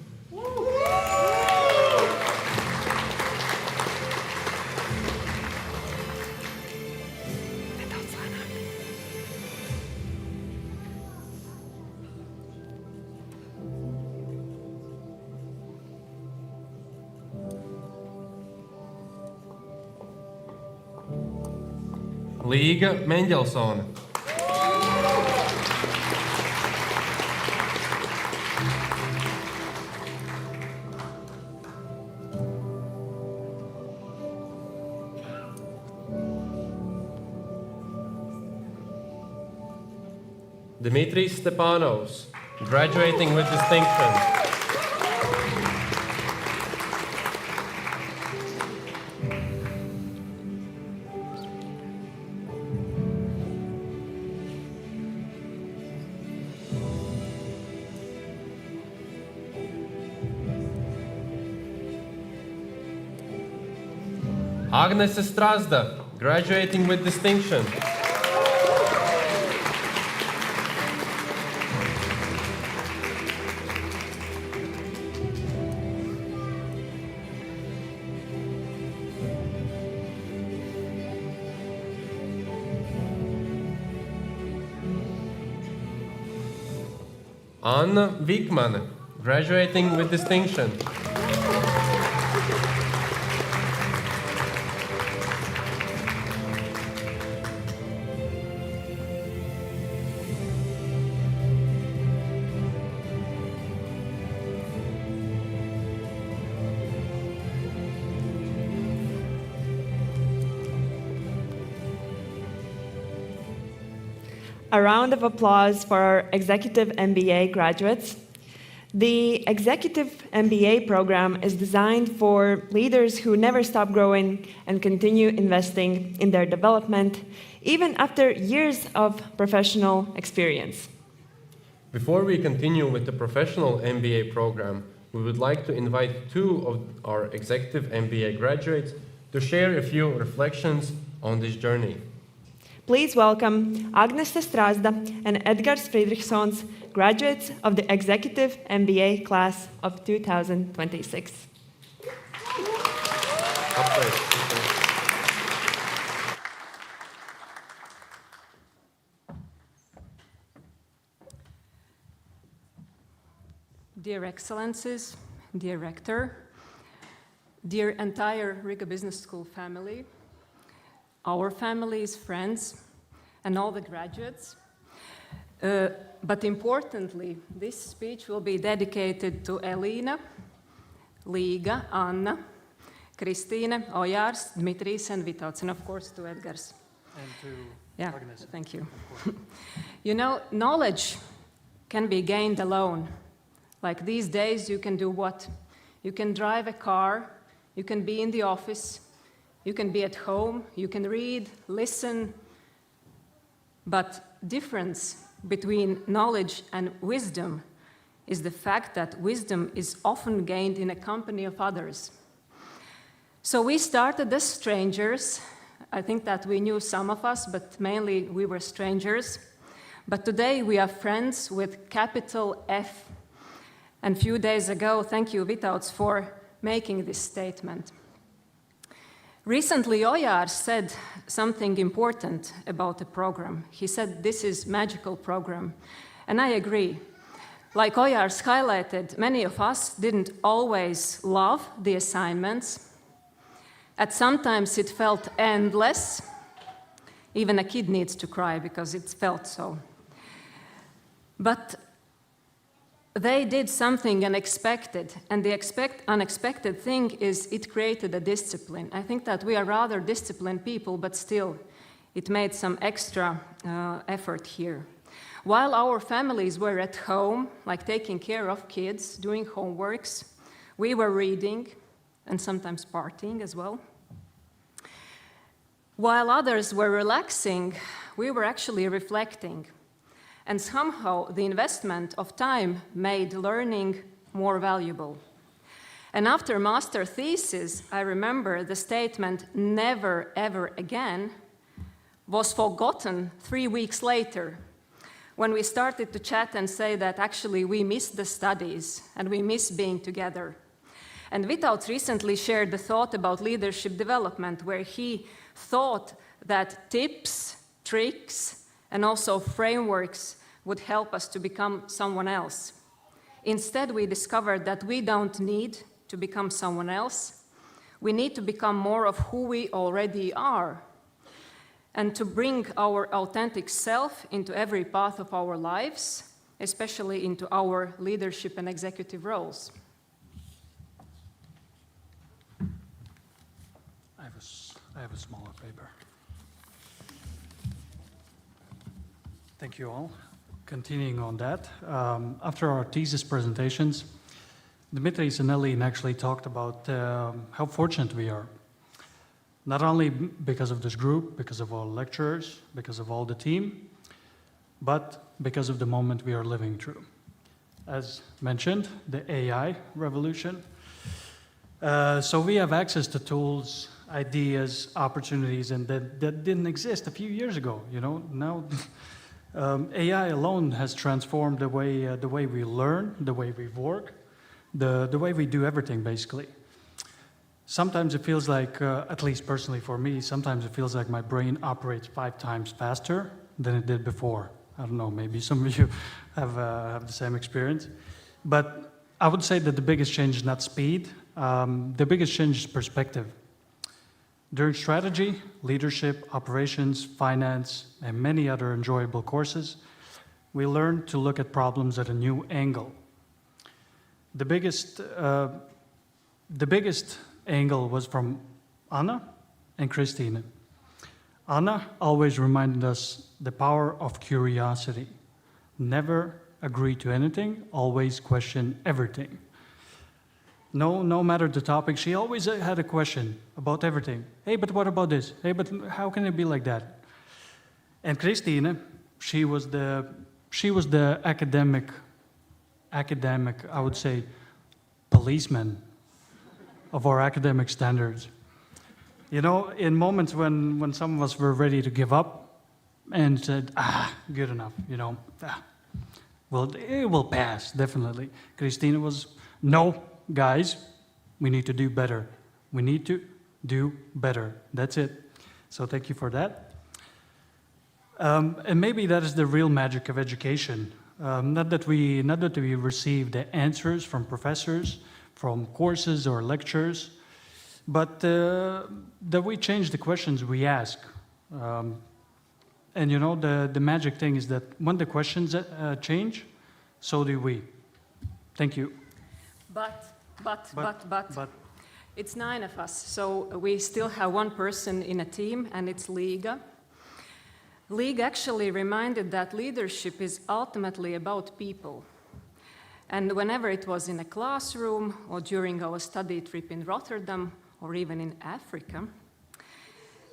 Riga Mendelsone. Dimitris Stepanovs, graduating with distinction. Agnes Strasda, graduating with distinction. Anna Vikmane, graduating with distinction. A round of applause for our Executive MBA graduates. The Executive MBA program is designed for leaders who never stop growing and continue investing in their development, even after years of professional experience. Before we continue with the professional MBA program, we would like to invite two of our Executive MBA graduates to share a few reflections on this journey. Please welcome Agnes Strasda and Edgars Friedrichsons, graduates of the Executive MBA class of 2026. Dear Excellencies, dear Rector, dear entire Riga Business School family, our families, friends, and all the graduates. But importantly, this speech will be dedicated to Elīna, Līga, Anna, Kristīne, Ojārs, Dmitrijs, and Vitauts, and of course to Edgars. And to Agnes. Thank you. You know, knowledge can be gained alone. Like these days, you can do what? You can drive a car, you can be in the office, you can be at home, you can read, listen, but difference between knowledge and wisdom is the fact that wisdom is often gained in a company of others. So we started as strangers. I think that we knew some of us, but mainly we were strangers. But today we are friends with capital F. And a few days ago, thank you, Vitauts, for making this statement. Recently, Ojārs said something important about the program. He said this is a magical program, and I agree. Like Ojārs highlighted, many of us didn't always love the assignments. At sometimes it felt endless. Even a kid needs to cry because it felt so. But they did something unexpected, and the unexpected thing is it created a discipline. I think that we are rather disciplined people, but still, it made some extra effort here. While our families were at home, like taking care of kids, doing homeworks, we were reading, and sometimes partying as well. While others were relaxing, we were actually reflecting. And somehow the investment of time made learning more valuable. And after master thesis, I remember the statement, never ever again, was forgotten 3 weeks later, when we started to chat and say that actually we miss the studies and we miss being together. And Without recently shared the thought about leadership development, where he thought that tips, tricks, and also frameworks would help us to become someone else. Instead, we discovered that we don't need to become someone else. We need to become more of who we already are, and to bring our authentic self into every path of our lives, especially into our leadership and executive roles. I have a smaller paper. Thank you all. Continuing on that, after our thesis presentations, Dimitris and Elin actually talked about how fortunate we are. Not only because of this group, because of all lecturers, because of all the team, but because of the moment we are living through. As mentioned, the AI revolution. So we have access to tools, ideas, opportunities, and that didn't exist a few years ago. You know, now AI alone has transformed the way we learn, the way we work, the way we do everything, basically. Sometimes it feels like, at least personally for me, sometimes it feels like my brain operates 5 times faster than it did before. I don't know, maybe some of you have the same experience. But I would say that the biggest change is not speed, the biggest change is perspective. During strategy, leadership, operations, finance, and many other enjoyable courses, we learn to look at problems at a new angle. The biggest angle was from Anna and Christine. Anna always reminded us the power of curiosity. Never agree to anything, always question everything. No matter the topic, she always had a question about everything. Hey, but what about this? Hey, but how can it be like that? And Christine, she was the academic, I would say, policeman of our academic standards. You know, in moments when some of us were ready to give up and said, good enough, you know, well, it will pass, definitely. Christina was, no, guys, we need to do better. We need to do better. That's it. So thank you for that. And maybe that is the real magic of education. Not that we receive the answers from professors, from courses or lectures, but that we change the questions we ask. And you know, the magic thing is that when the questions change, so do we. Thank you. But. It's 9 of us, so we still have 1 person in a team, and it's Riga. Riga actually reminded that leadership is ultimately about people. And whenever it was in a classroom, or during our study trip in Rotterdam, or even in Africa,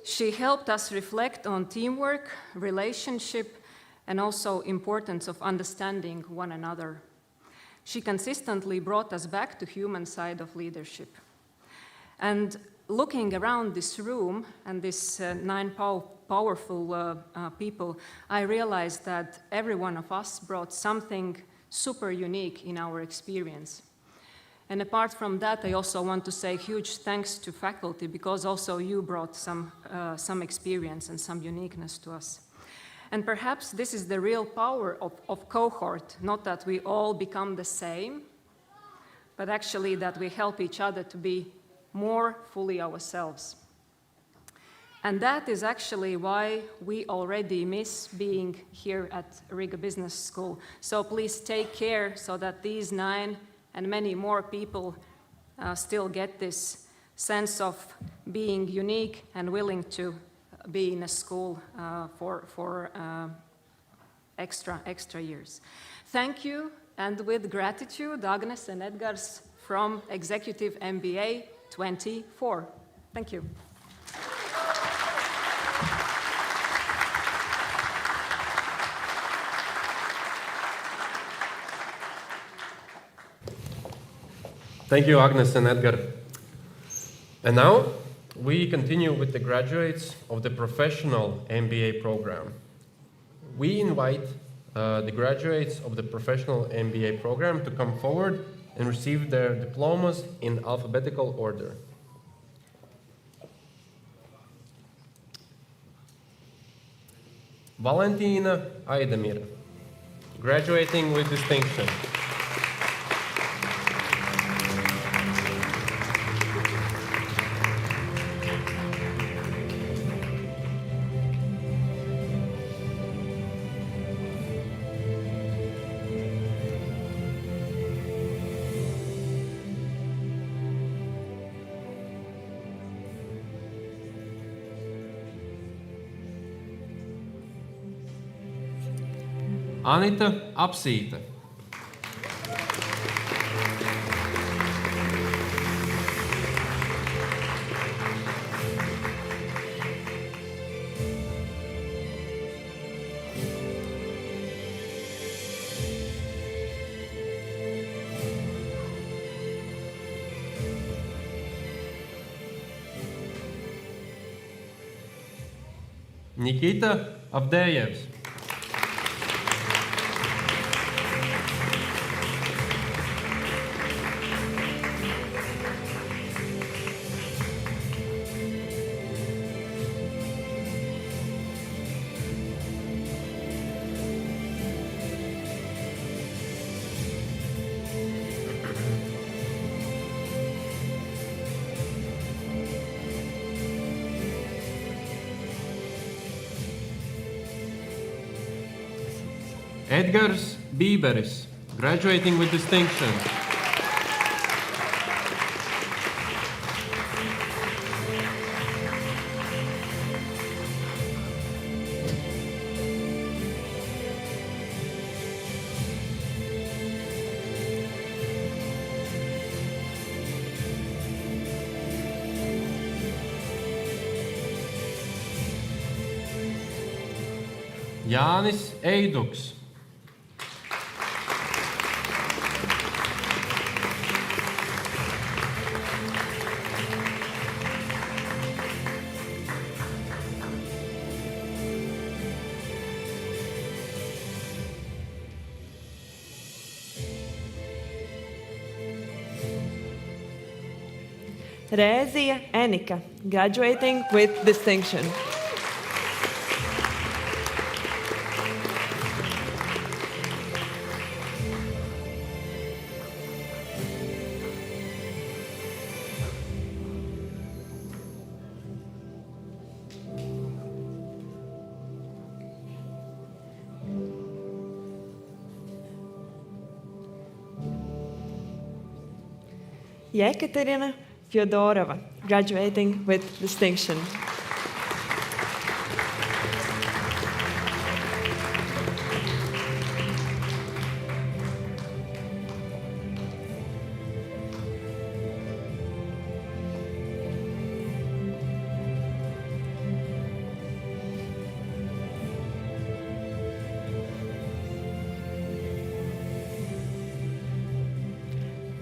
she helped us reflect on teamwork, relationship, and also importance of understanding one another. She consistently brought us back to human side of leadership. And looking around this room and this 9 powerful people, I realized that every one of us brought something super unique in our experience. And apart from that, I also want to say huge thanks to faculty, because also you brought some experience and some uniqueness to us. And perhaps this is the real power of cohort, not that we all become the same, but actually that we help each other to be more fully ourselves. And that is actually why we already miss being here at Riga Business School. So please take care so that these 9 and many more people still get this sense of being unique and willing to be in a school for extra years. Thank you, and with gratitude, Agnes and Edgars from Executive MBA 24. Thank you. Thank you, Agnes and Edgar. And now we continue with the graduates of the professional MBA program. We invite the graduates of the professional MBA program to come forward and receive their diplomas in alphabetical order. Valentina Aidemira, graduating with distinction. Anita Apsīte. Nikita Avdejevs. Edgars Bīberis, graduating with distinction. Jānis Eiduks. Rēzija Enika, graduating with distinction. Yekaterina Fyodorova, graduating with distinction.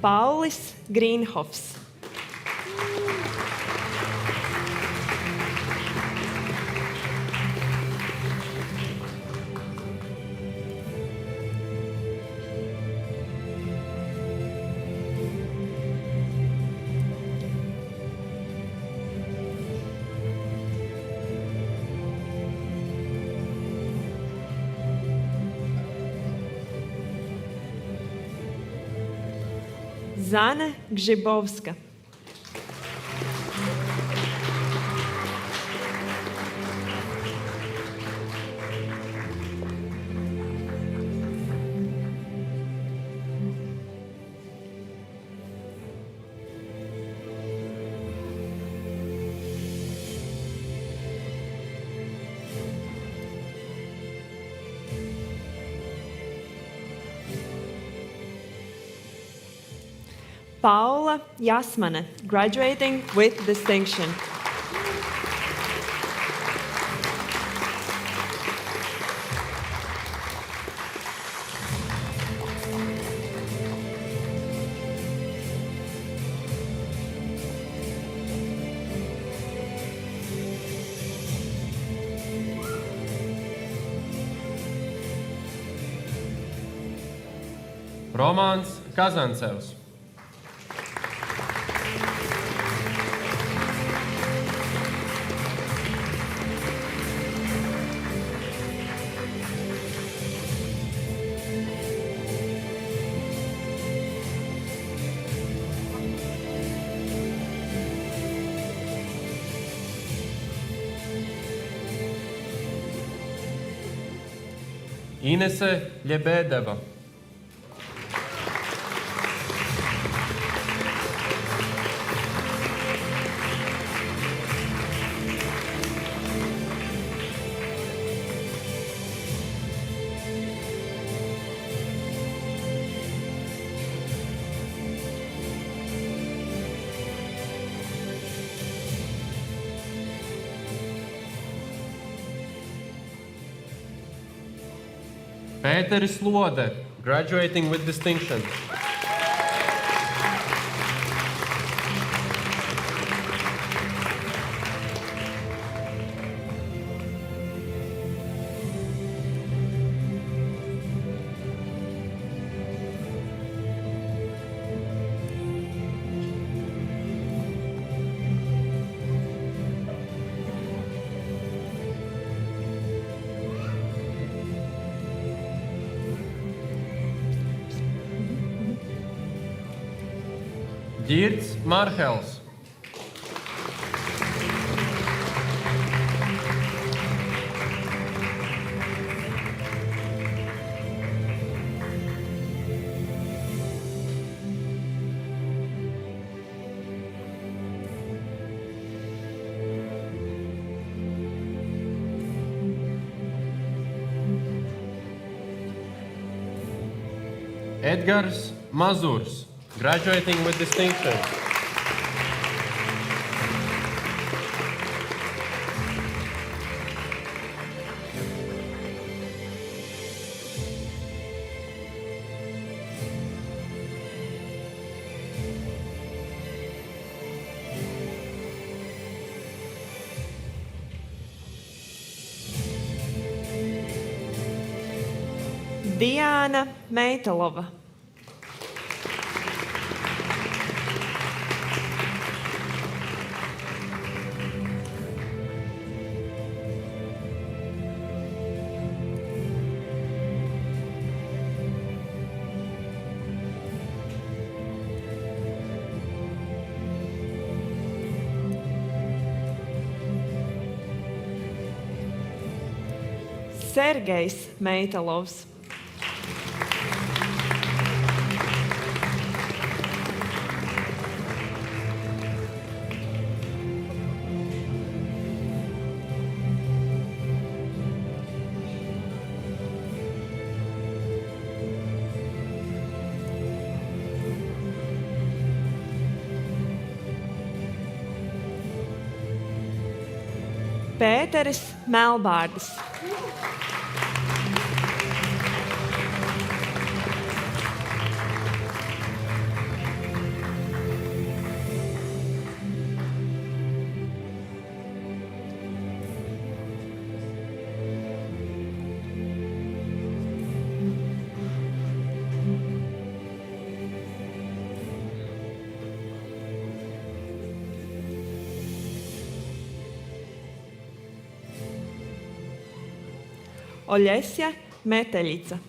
Paulis Grīnhofs. Zana Grzybowska. Paula Jasmane, graduating with distinction. Romāns Kazancevs. Inese Ļebēdeva. Pēteris Lode, graduating with distinction. Girts Marhels. Edgars Mazurs, graduating with distinction. Diana Meitalova. Sergejs Meitalovs. Pēteris Melbārdis. Olesja Meteļica.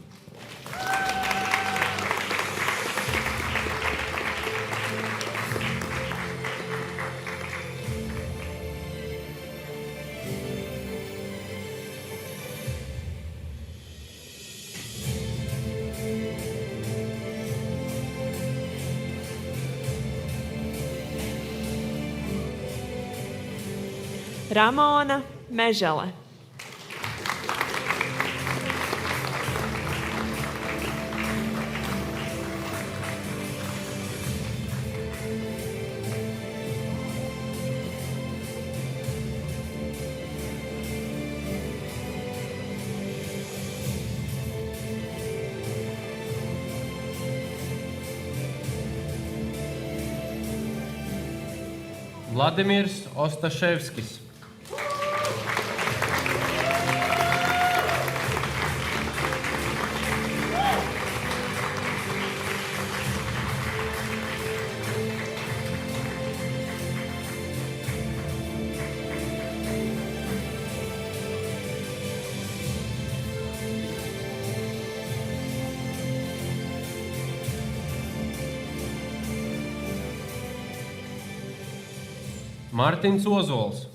Ramona Mežele. Vladimirs Ostaševskis. Mārtiņš Ozols.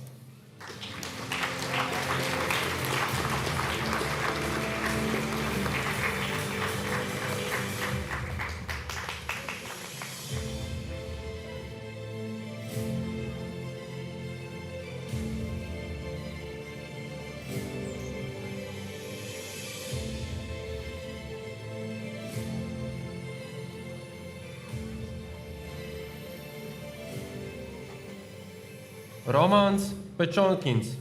Romāns Pečonkins.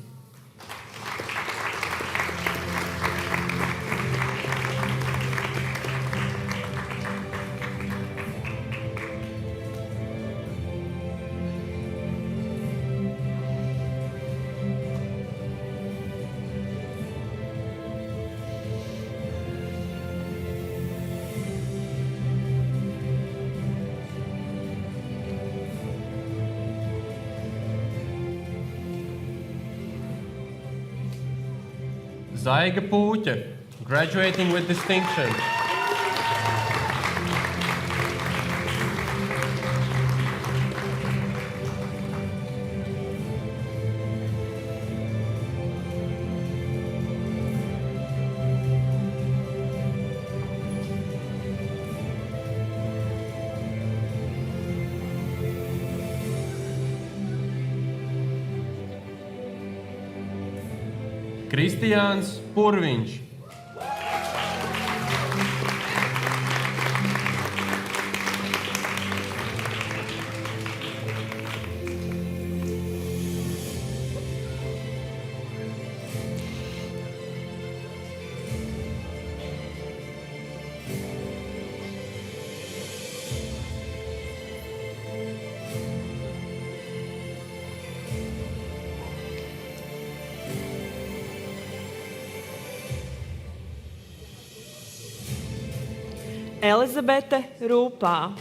Zaiga Pūķe, graduating with distinction. Kristiāns Purviņš. Elizabete Rūpā.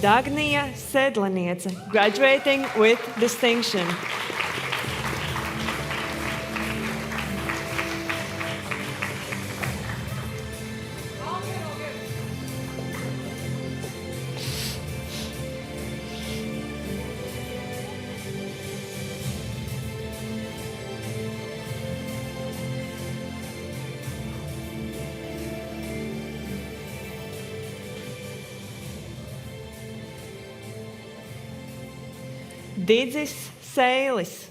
Dagnija Sedlaniece, graduating with distinction. Didzis Sēlis.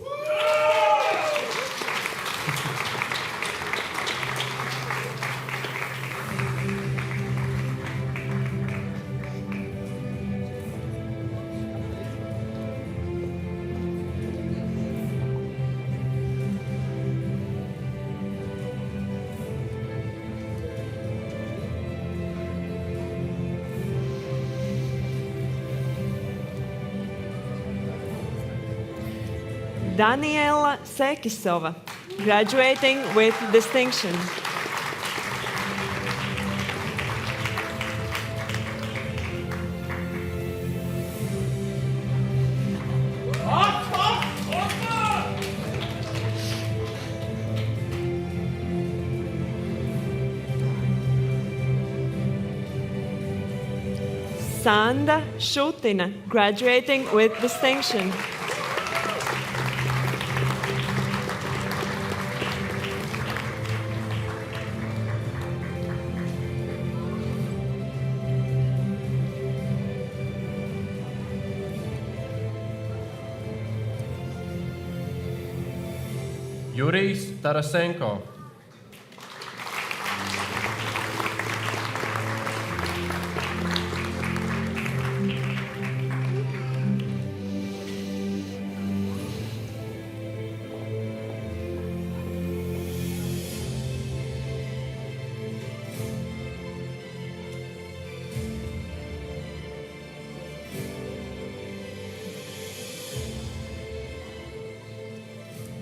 Daniela Sekisova, graduating with distinction. Sanda Šutina, graduating with distinction. Jurijs Tarasenko.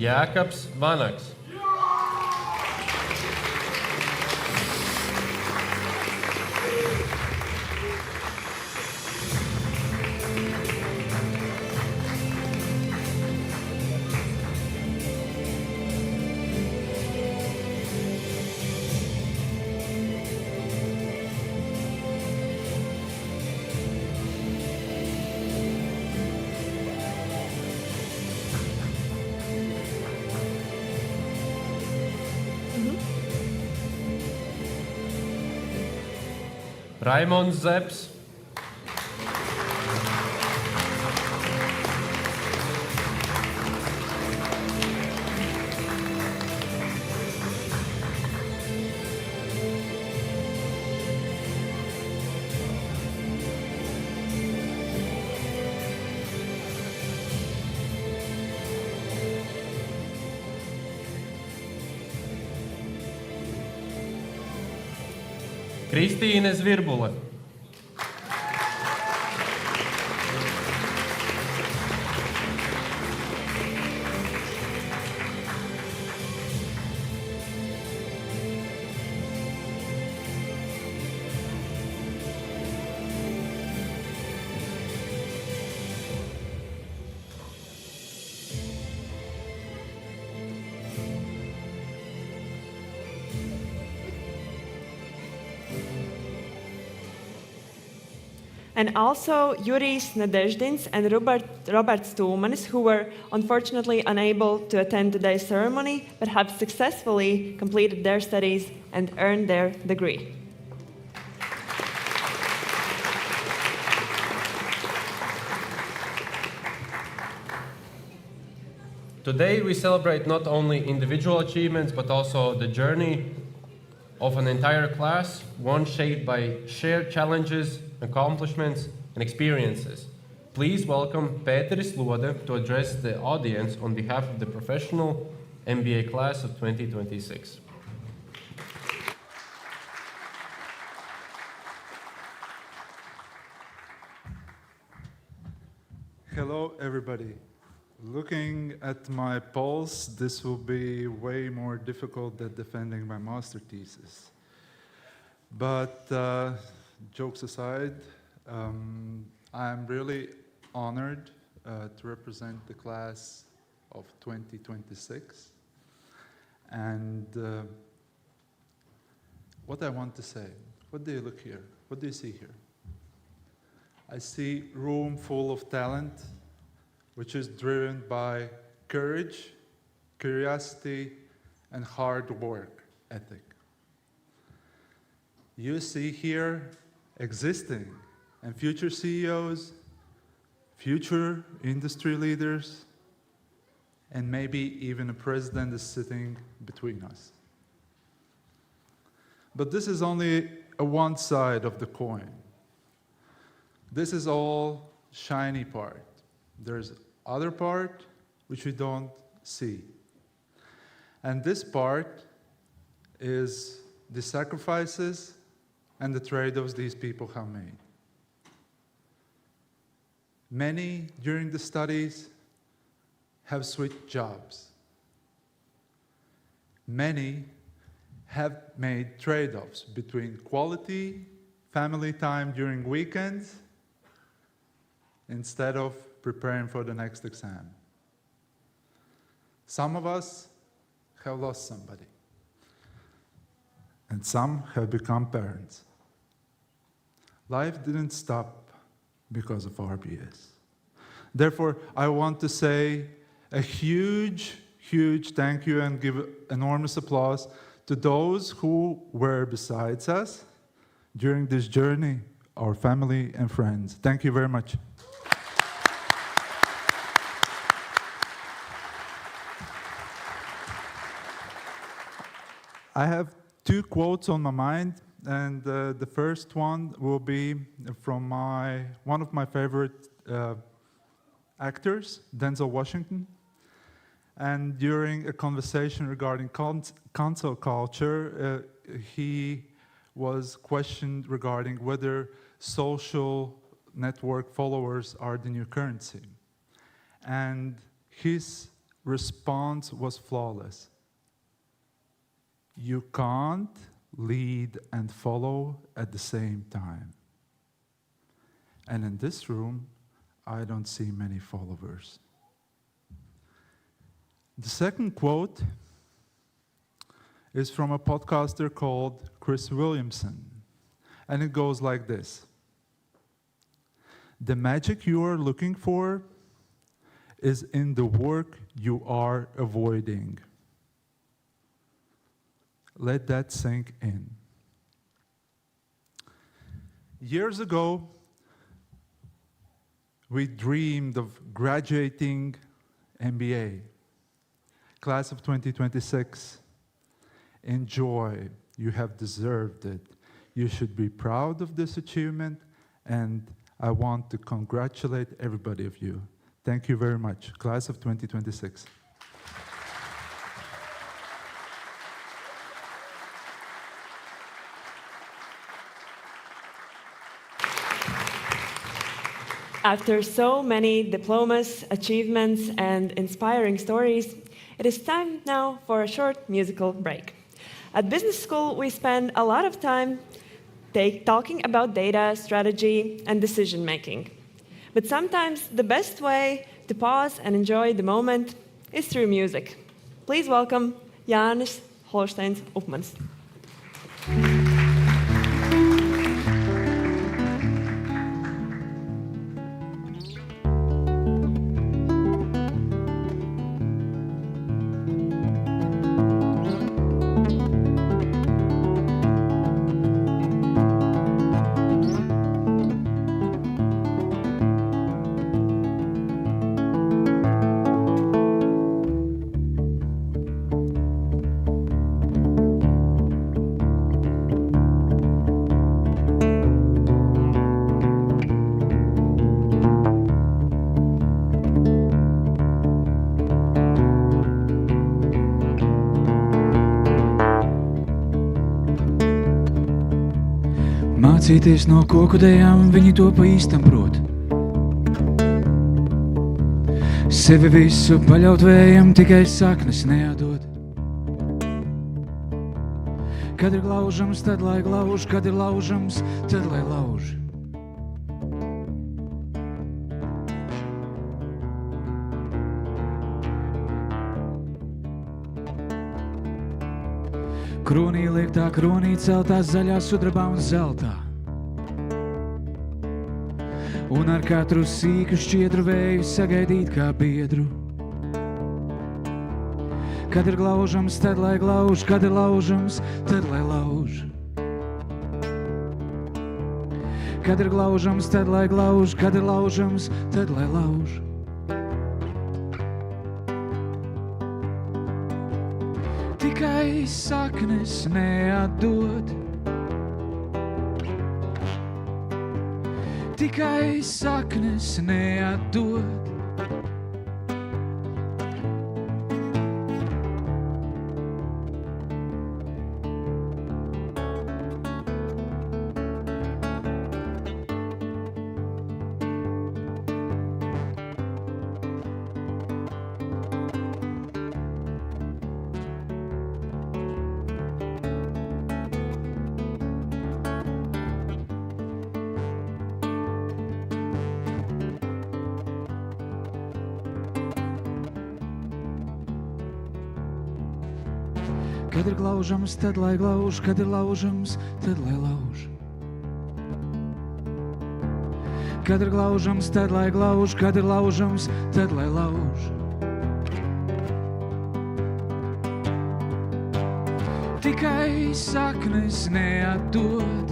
Jēkabs Vanaks. Raimons Zepps, Kristīne Zvirbule, and also Jurijs Nadeždins and Robert Stulmanis, who were unfortunately unable to attend today's ceremony, but have successfully completed their studies and earned their degree. Today we celebrate not only individual achievements, but also the journey of an entire class, one shaped by shared challenges, accomplishments, and experiences. Please welcome Pēteris Lode to address the audience on behalf of the professional MBA class of 2026. Hello, everybody. Looking at my polls, this will be way more difficult than defending my master thesis. But jokes aside, I'm really honored to represent the class of 2026. And what I want to say, what do you look here? What do you see here? I see a room full of talent, which is driven by courage, curiosity, and hard work ethic. You see here existing and future CEOs, future industry leaders, and maybe even a president is sitting between us. But this is only one side of the coin. This is all shiny part. There's other part which we don't see. And this part is the sacrifices and the trade-offs these people have made. Many during the studies have switched jobs. Many have made trade-offs between quality, family time during weekends, instead of preparing for the next exam. Some of us have lost somebody, and some have become parents. Life didn't stop because of RBS. Therefore, I want to say a huge, huge thank you and give enormous applause to those who were besides us during this journey, our family and friends. Thank you very much. I have two quotes on my mind, and the first one will be from one of my favorite actors, Denzel Washington. And during a conversation regarding cancel culture, he was questioned regarding whether social network followers are the new currency. And his response was flawless. You can't lead and follow at the same time. And in this room, I don't see many followers. The second quote is from a podcaster called Chris Williamson, and it goes like this. The magic you are looking for is in the work you are avoiding. Let that sink in. Years ago, we dreamed of graduating MBA. Class of 2026, enjoy. You have deserved it. You should be proud of this achievement, and I want to congratulate everybody of you. Thank you very much. Class of 2026. After so many diplomas, achievements, and inspiring stories, it is time now for a short musical break. At business school, we spend a lot of time talking about data, strategy, and decision-making. But sometimes the best way to pause and enjoy the moment is through music. Please welcome Jānis Holsteins Upmans. Mācīties no kokudējām, viņi to pa īstam prot. Sevi visu paļaut vējam, tikai saknes neatdot. Kad ir glaužams, tad lai glauž, kad ir laužams, tad lai lauž. Kronī liek tā kronī celtā zaļā sudrabā un zeltā. Un ar katru sīku šķiedru vēju sagaidīt kā biedru. Kad ir glaužams, tad lai glauž, kad ir laužams, tad lai lauž. Kad ir glaužams, tad lai glauž, kad ir laužams, tad lai lauž. Tikai saknes neatdod. Tikai saknes neatdod. Kad ir glaužams, tad lai glauž, kad ir laužams, tad lai lauž. Kad ir glaužams, tad lai glauž, kad ir laužams, tad lai lauž. Tikai saknes neatdod.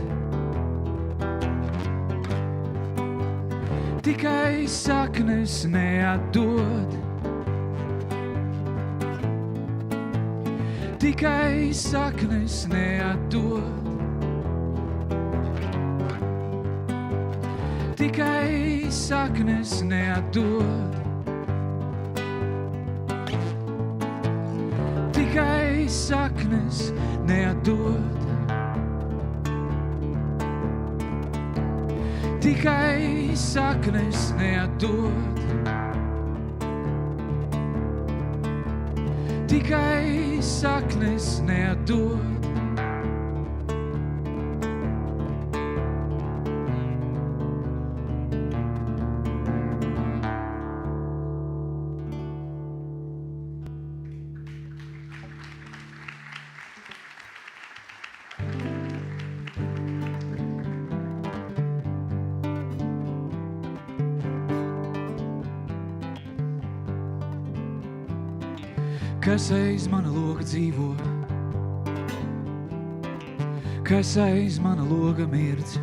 Tikai saknes neatdod. Tikai saknes neatdod. Tikai saknes neatdod. Tikai saknes neatdod. Tikai saknes neatdod. Tikai saknes neatdod. Kas aiz mana loga dzīvo, kas aiz mana loga mirdz,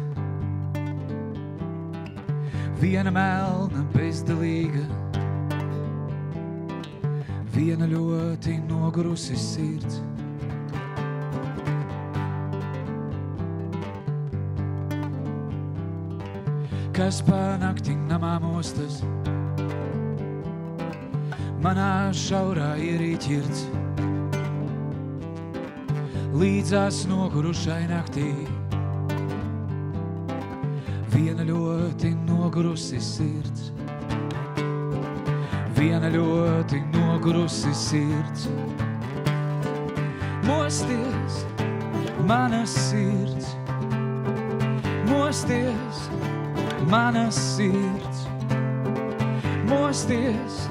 Viena melna bezdalīga, viena ļoti nogurusi sirds. Kas pa nakti namā mostas, manā šaurā ierīķirds. Līdzās nogurušai naktī, viena ļoti nogurusi sirds. Viena ļoti nogurusi sirds. Mosties, mana sirds. Mosties, mana sirds. Mosties,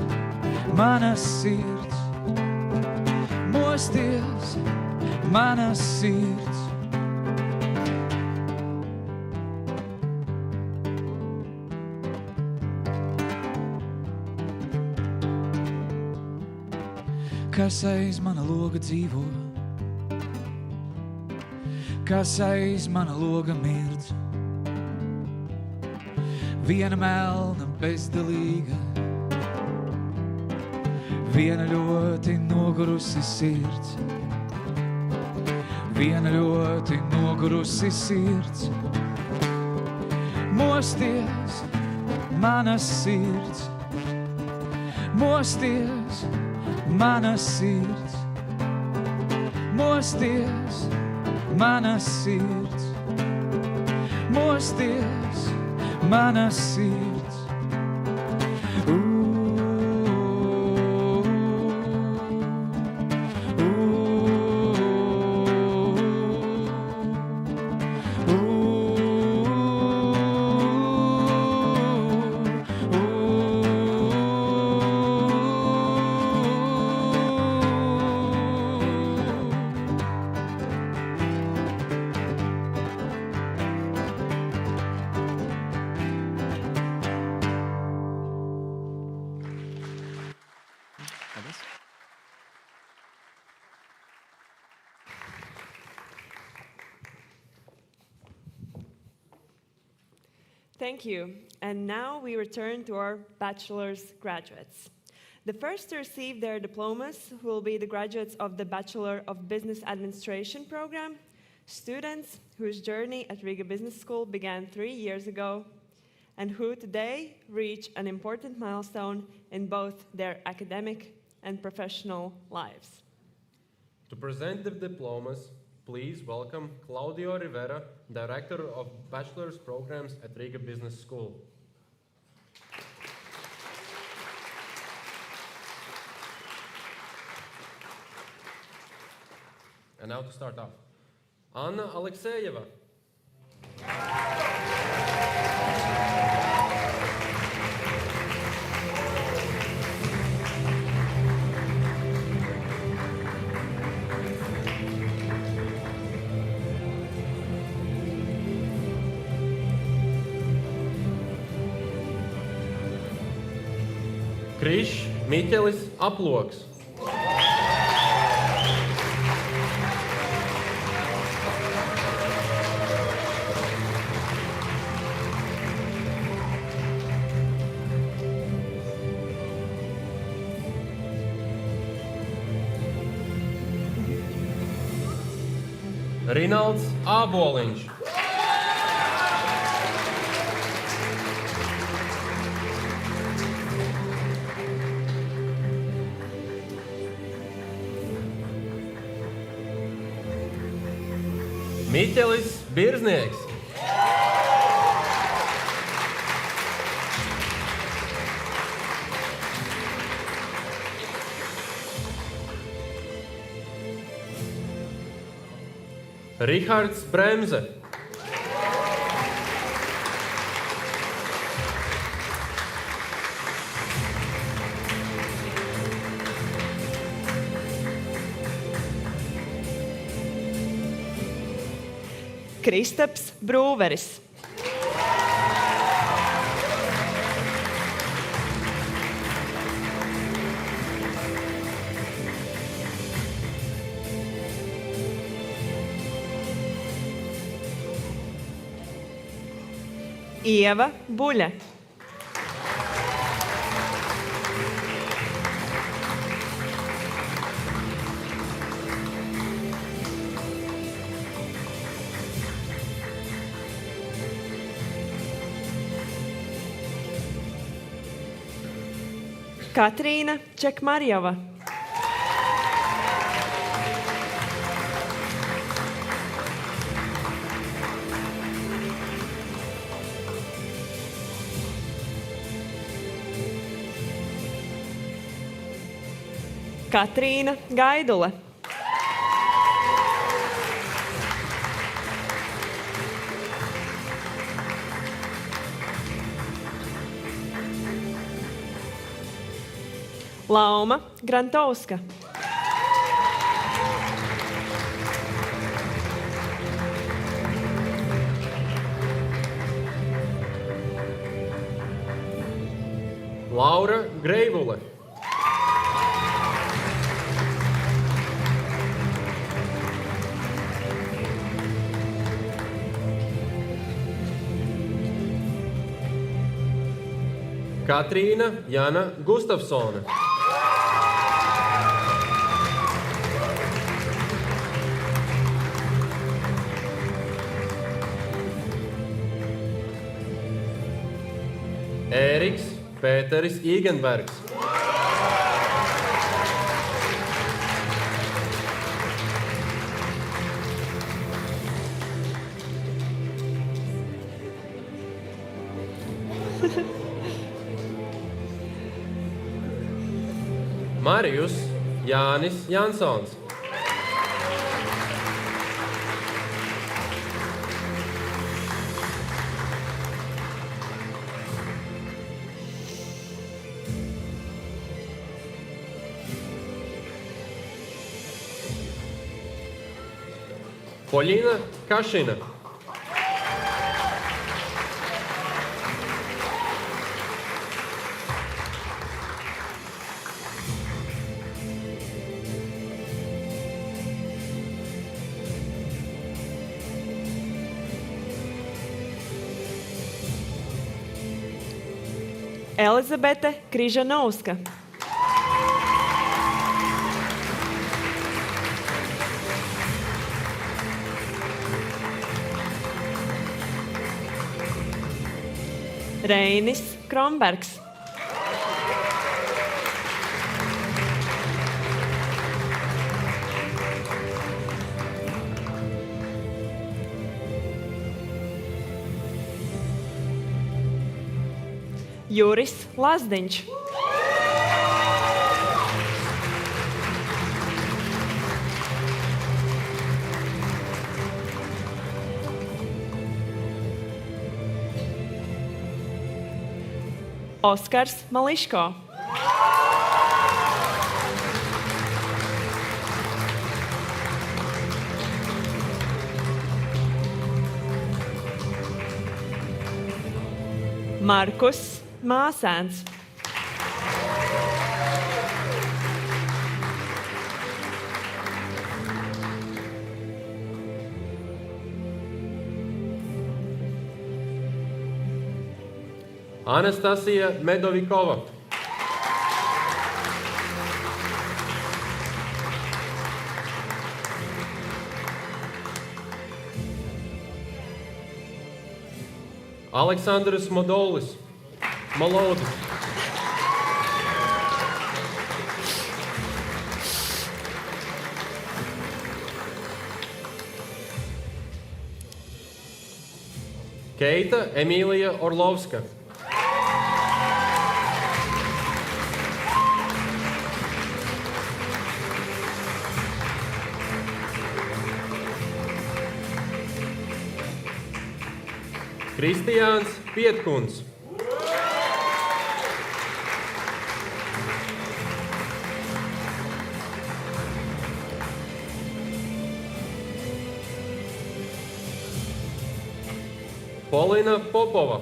mana sirds. Mosties, mana sirds. Kas aiz mana loga dzīvo, kas aiz mana loga mirdz. Viena melna bezdalīga, viena ļoti nogurusi sirds. Viena ļoti nogurusi sirds. Mosties, mana sirds. Mosties, mana sirds. Mosties, mana sirds. Mosties, mana sirds. Thank you. And now we return to our bachelor's graduates. The first to receive their diplomas will be the graduates of the Bachelor of Business Administration program, students whose journey at Riga Business School began 3 years ago and who today reach an important milestone in both their academic and professional lives. To present the diplomas, please welcome Claudio Rivera, Director of Bachelor's Programs at Riga Business School. And now to start off, Anna Alexeyeva. Krišs Miķelis Aploks. Rinalds Āboliņš. Miķelis Birznieks. Rihards Bremze. Kristaps Brūveris. Ieva Buļa. Katrīna Čekmarjova. Katrīna Gaidule. Lauma Grantovska. Laura Greivule. Katrīna Jana Gustafsone. Ēriks Pēteris Īgenbergs. Marijus Jānis Jansons. Poļina Kašina. Elizabete Križanovska. Reinis Krombergs. Juris Lazdiņš. Oskars Mališko. Markus Māsēns. Anastasija Medovikova. Aleksandrs Modolis. Malodis. Keita Emīlija Orlovska. Kristiāns Pietkuns. Polina Popova.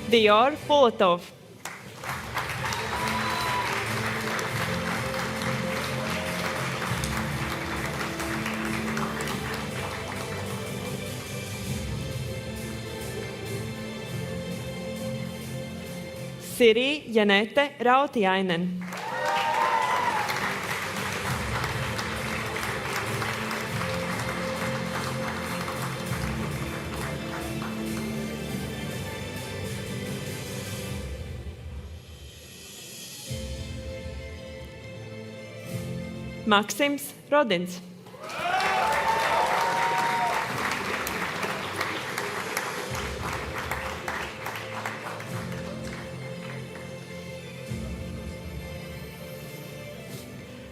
Dior Pulatov. Siri Janete Rautiainen. Maksims Rodins.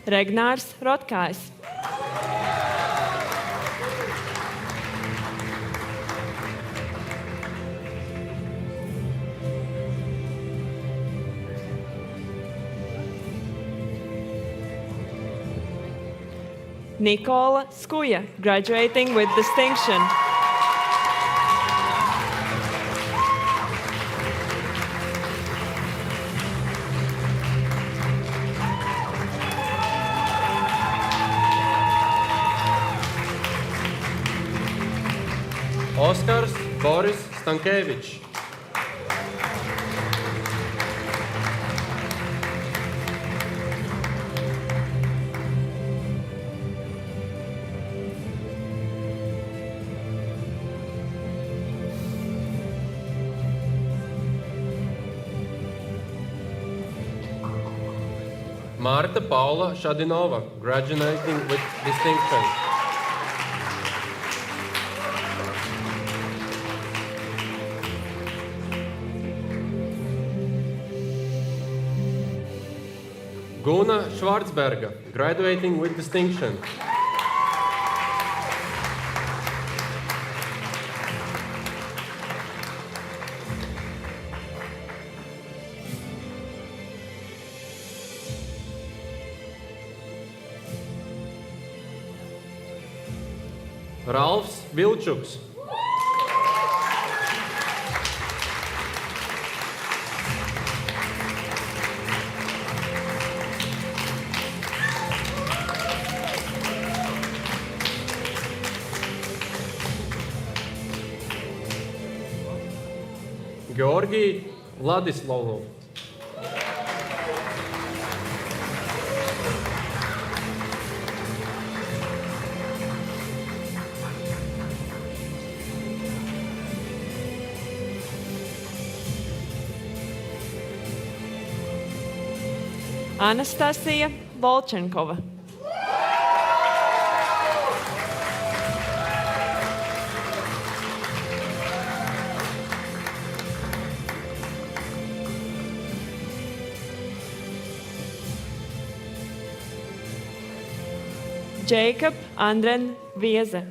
Regnārs Rotkājs. Nikola Skuja, graduating with distinction. Oskars Boris Stankevičs. Marta Paula Shadinova, graduating with distinction. Guna Schwarzberga, graduating with distinction. Ralfs Vilčuks. Georgi Vladislavov. Anastasija Volchenkova. Jacob Andren Vieze.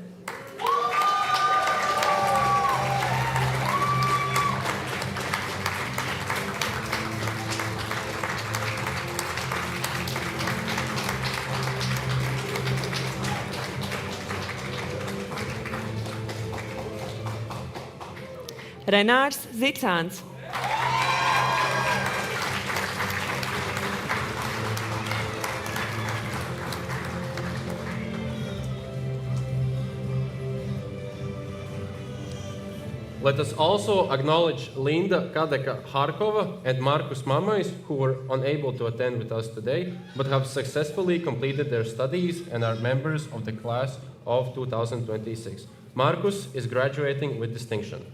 Renārs Zicāns. Let us also acknowledge Linda Kadeka Harkova and Markus Mamais, who were unable to attend with us today, but have successfully completed their studies and are members of the class of 2026. Markus is graduating with distinction.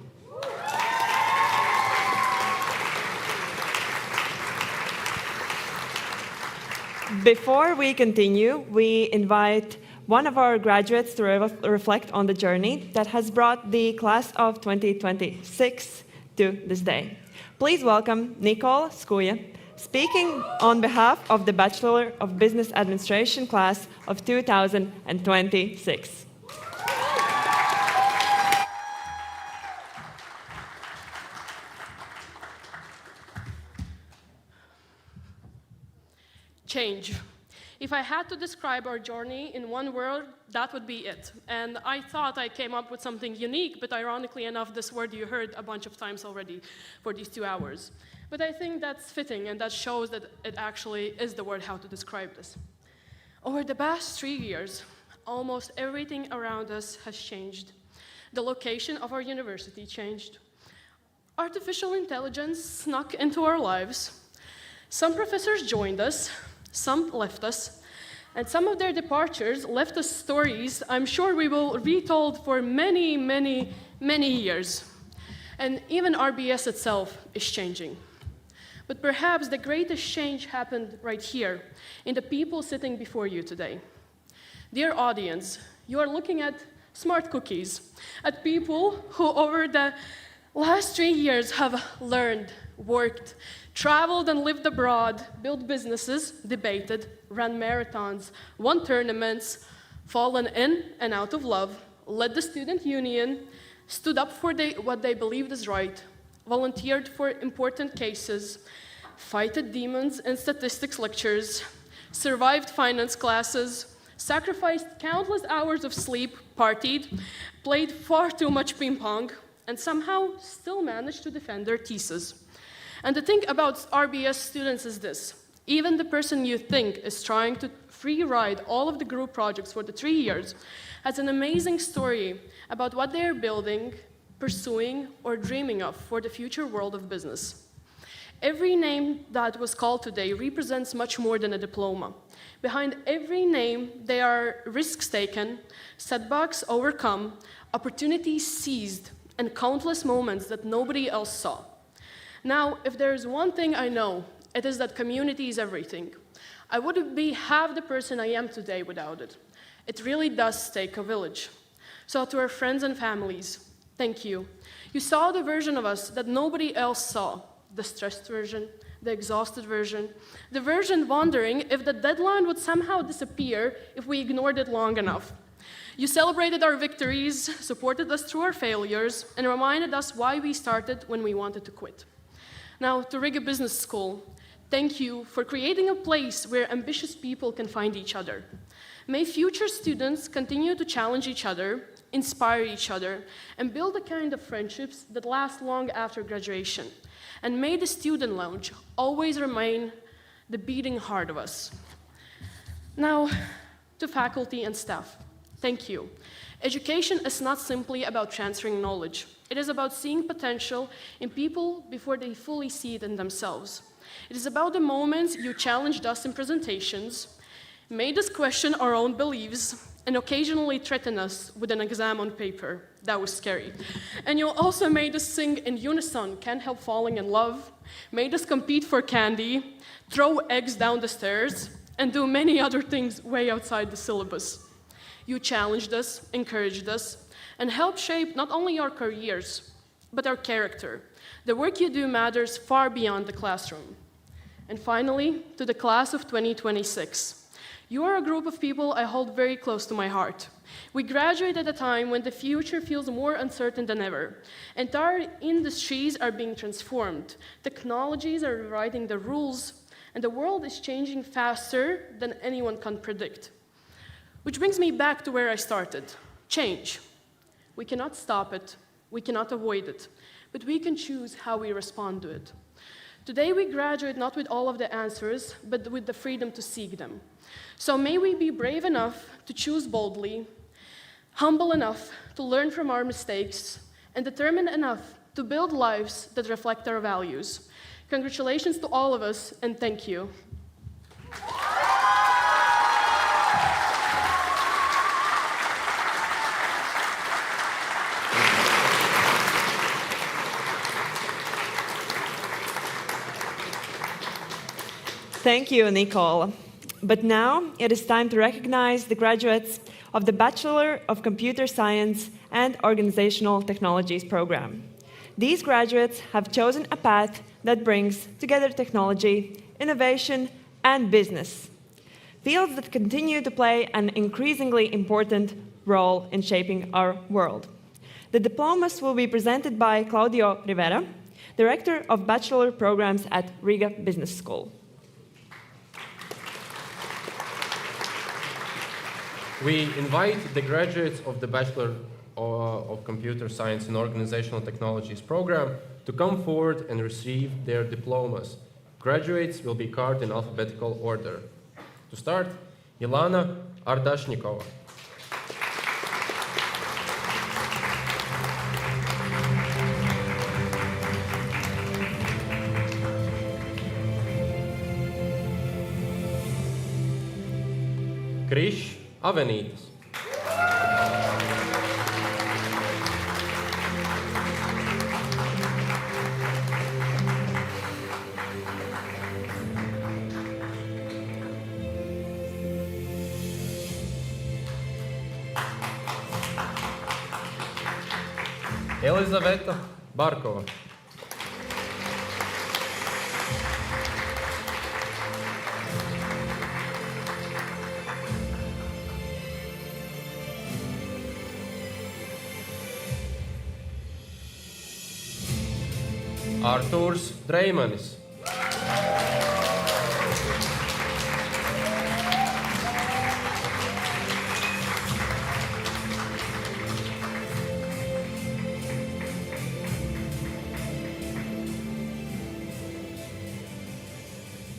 Before we continue, we invite one of our graduates to reflect on the journey that has brought the class of 2026 to this day. Please welcome Nikola Skuja, speaking on behalf of the Bachelor of Business Administration class of 2026. Change. If I had to describe our journey in one word, that would be it. And I thought I came up with something unique, but ironically enough, this word you heard a bunch of times already for these 2 hours. But I think that's fitting, and that shows that it actually is the word how to describe this. Over the past 3 years, almost everything around us has changed. The location of our university changed. Artificial intelligence snuck into our lives. Some professors joined us, some left us, and some of their departures left us stories I'm sure we will retold for many, many, many years. And even RBS itself is changing. But perhaps the greatest change happened right here, in the people sitting before you today. Dear audience, you are looking at smart cookies, at people who over the last 3 years have learned, worked, traveled and lived abroad, built businesses, debated, ran marathons, won tournaments, fallen in and out of love, led the student union, stood up for what they believed is right, volunteered for important cases, fighted demons in statistics lectures, survived finance classes, sacrificed countless hours of sleep, partied, played far too much ping pong, and somehow still managed to defend their thesis. And the thing about RBS students is this: even the person you think is trying to free ride all of the group projects for the 3 years has an amazing story about what they are building, pursuing, or dreaming of for the future world of business. Every name that was called today represents much more than a diploma. Behind every name, there are risks taken, setbacks overcome, opportunities seized, and countless moments that nobody else saw. Now, if there is one thing I know, it is that community is everything. I wouldn't be half the person I am today without it. It really does take a village. So to our friends and families, thank you. You saw the version of us that nobody else saw, the stressed version, the exhausted version, the version wondering if the deadline would somehow disappear if we ignored it long enough. You celebrated our victories, supported us through our failures, and reminded us why we started when we wanted to quit. Now, to Riga Business School, thank you for creating a place where ambitious people can find each other. May future students continue to challenge each other, inspire each other, and build the kind of friendships that last long after graduation. And may the student lounge always remain the beating heart of us. Now, to faculty and staff, thank you. Education is not simply about transferring knowledge. It is about seeing potential in people before they fully see it in themselves. It is about the moments you challenged us in presentations, made us question our own beliefs, and occasionally threaten us with an exam on paper. That was scary. And you also made us sing in unison, Can't Help Falling in Love, made us compete for candy, throw eggs down the stairs, and do many other things way outside the syllabus. You challenged us, encouraged us, and helped shape not only our careers, but our character. The work you do matters far beyond the classroom. And finally, to the class of 2026. You are a group of people I hold very close to my heart. We graduate at a time when the future feels more uncertain than ever. Entire industries are being transformed. Technologies are rewriting the rules, and the world is changing faster than anyone can predict. Which brings me back to where I started. Change. We cannot stop it, we cannot avoid it, but we can choose how we respond to it. Today we graduate not with all of the answers, but with the freedom to seek them. So may we be brave enough to choose boldly, humble enough to learn from our mistakes, and determined enough to build lives that reflect our values. Congratulations to all of us, and thank you. Thank you, Nicole. But now it is time to recognize the graduates of the Bachelor of Computer Science and Organizational Technologies program. These graduates have chosen a path that brings together technology, innovation, and business, fields that continue to play an increasingly important role in shaping our world. The diplomas will be presented by Claudio Rivera, Director of Bachelor Programs at Riga Business School. We invite the graduates of the Bachelor of Computer Science and Organizational Technologies program to come forward and receive their diplomas. Graduates will be carded in alphabetical order. To start, Ilana Ardashnikova. Krish Avenides. Elizaveta Barkova. Artūrs Dreimanis.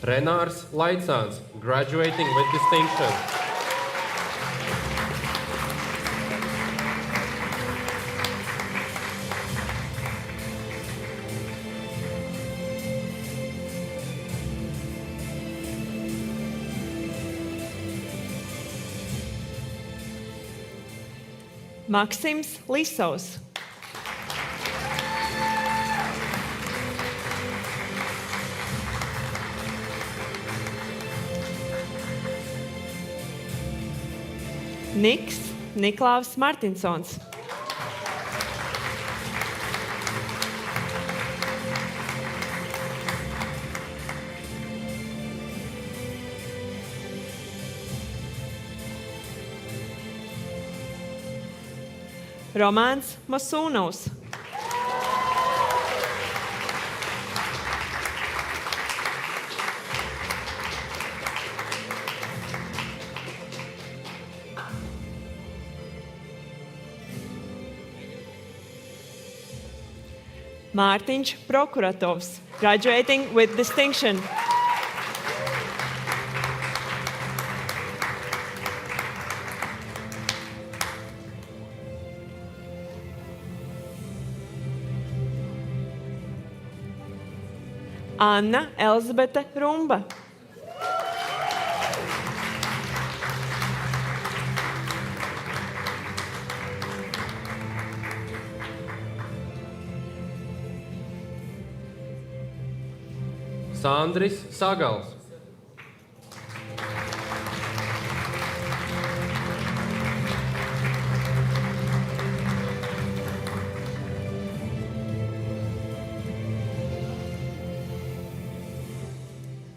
Renārs Laicāns, graduating with distinction. Maksims Lisovs. Niklaus Martinsons. Romāns Mosūnovs. Mārtiņš Prokuratovs, graduating with distinction. Anna Elzbete Rumba. Sandris Sagals.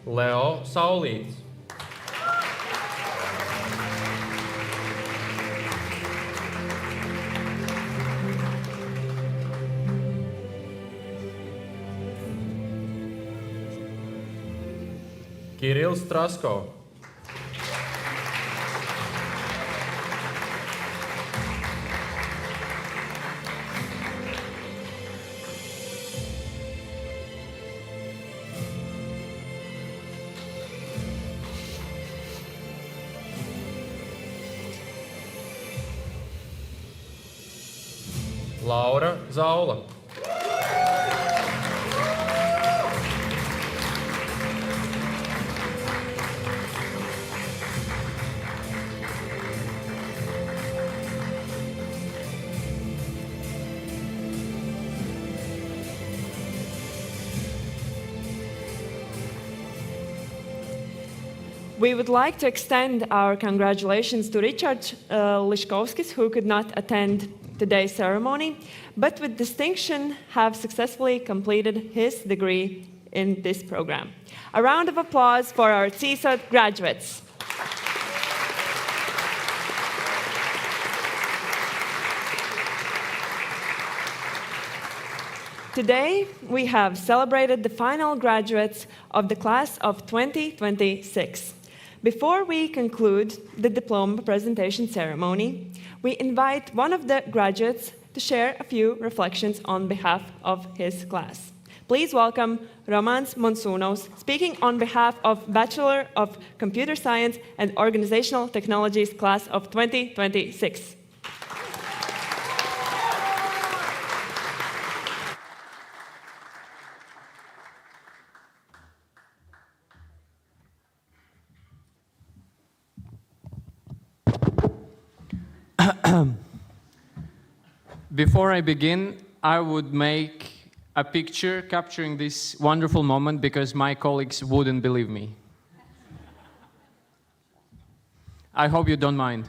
Leo Saulīts. Kirills Trasko. Laura Zaula. We would like to extend our congratulations to Richard Liškovskis, who could not attend today's ceremony, but with distinction have successfully completed his degree in this program. A round of applause for our CSUD graduates. Today, we have celebrated the final graduates of the class of 2026. Before we conclude the diploma presentation ceremony, we invite one of the graduates to share a few reflections on behalf of his class. Please welcome Romāns Mosūnovs, speaking on behalf of Bachelor of Computer Science and Organizational Technologies class of 2026. Before I begin, I would make a picture capturing this wonderful moment because my colleagues wouldn't believe me. I hope you don't mind.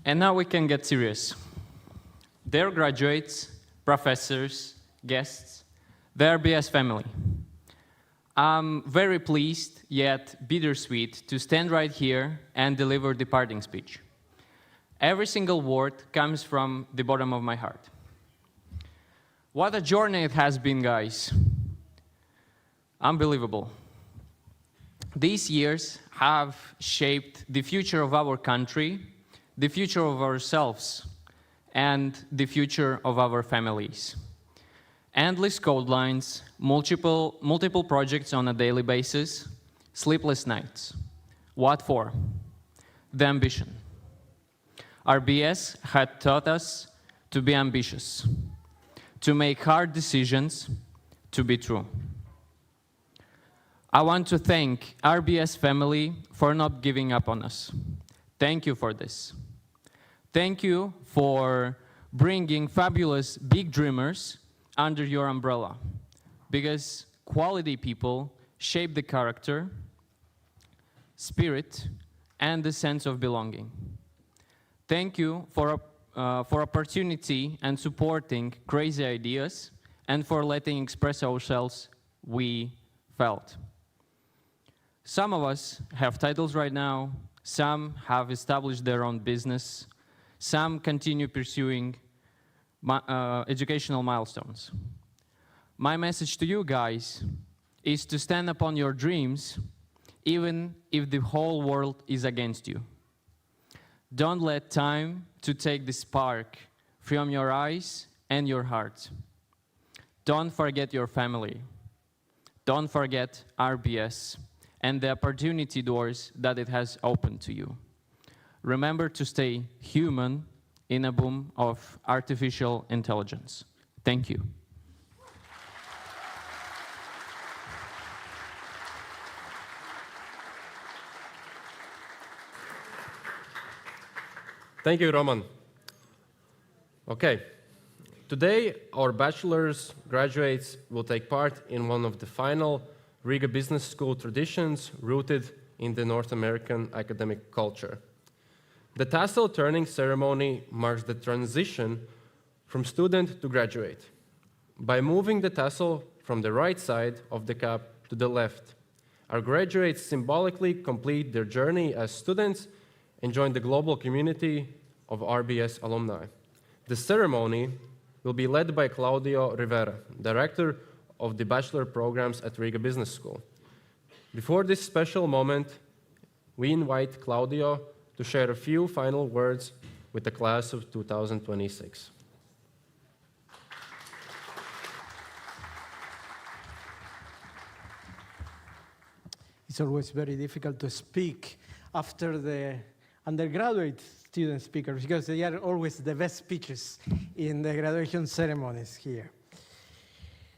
And now we can get serious. Dear graduates, professors, guests, the RBS family. I'm very pleased, yet bittersweet, to stand right here and deliver the parting speech. Every single word comes from the bottom of my heart. What a journey it has been, guys. Unbelievable. These years have shaped the future of our country, the future of ourselves, and the future of our families. Endless code lines, multiple projects on a daily basis, sleepless nights. What for? The ambition. RBS had taught us to be ambitious, to make hard decisions, to be true. I want to thank RBS family for not giving up on us. Thank you for this. Thank you for bringing fabulous big dreamers under your umbrella, because quality people shape the character, spirit, and the sense of belonging. Thank you for opportunity and supporting crazy ideas, and for letting express ourselves we felt. Some of us have titles right now, some have established their own business, some continue pursuing educational milestones. My message to you guys is to stand upon your dreams, even if the whole world is against you. Don't let time to take the spark from your eyes and your heart. Don't forget your family. Don't forget RBS and the opportunity doors that it has opened to you. Remember to stay human in a boom of artificial intelligence. Thank you. Thank you, Roman. Okay. Today, our bachelor's graduates will take part in one of the final Riga Business School traditions rooted in the North American academic culture. The tassel turning ceremony marks the transition from student to graduate. By moving the tassel from the right side of the cap to the left, our graduates symbolically complete their journey as students and join the global community of RBS alumni. The ceremony will be led by Claudio Rivera, director of the bachelor programs at Riga Business School. Before this special moment, we invite Claudio to share a few final words with the class of 2026. It's always very difficult to speak after the undergraduate student speakers, because they are always the best speeches in the graduation ceremonies here.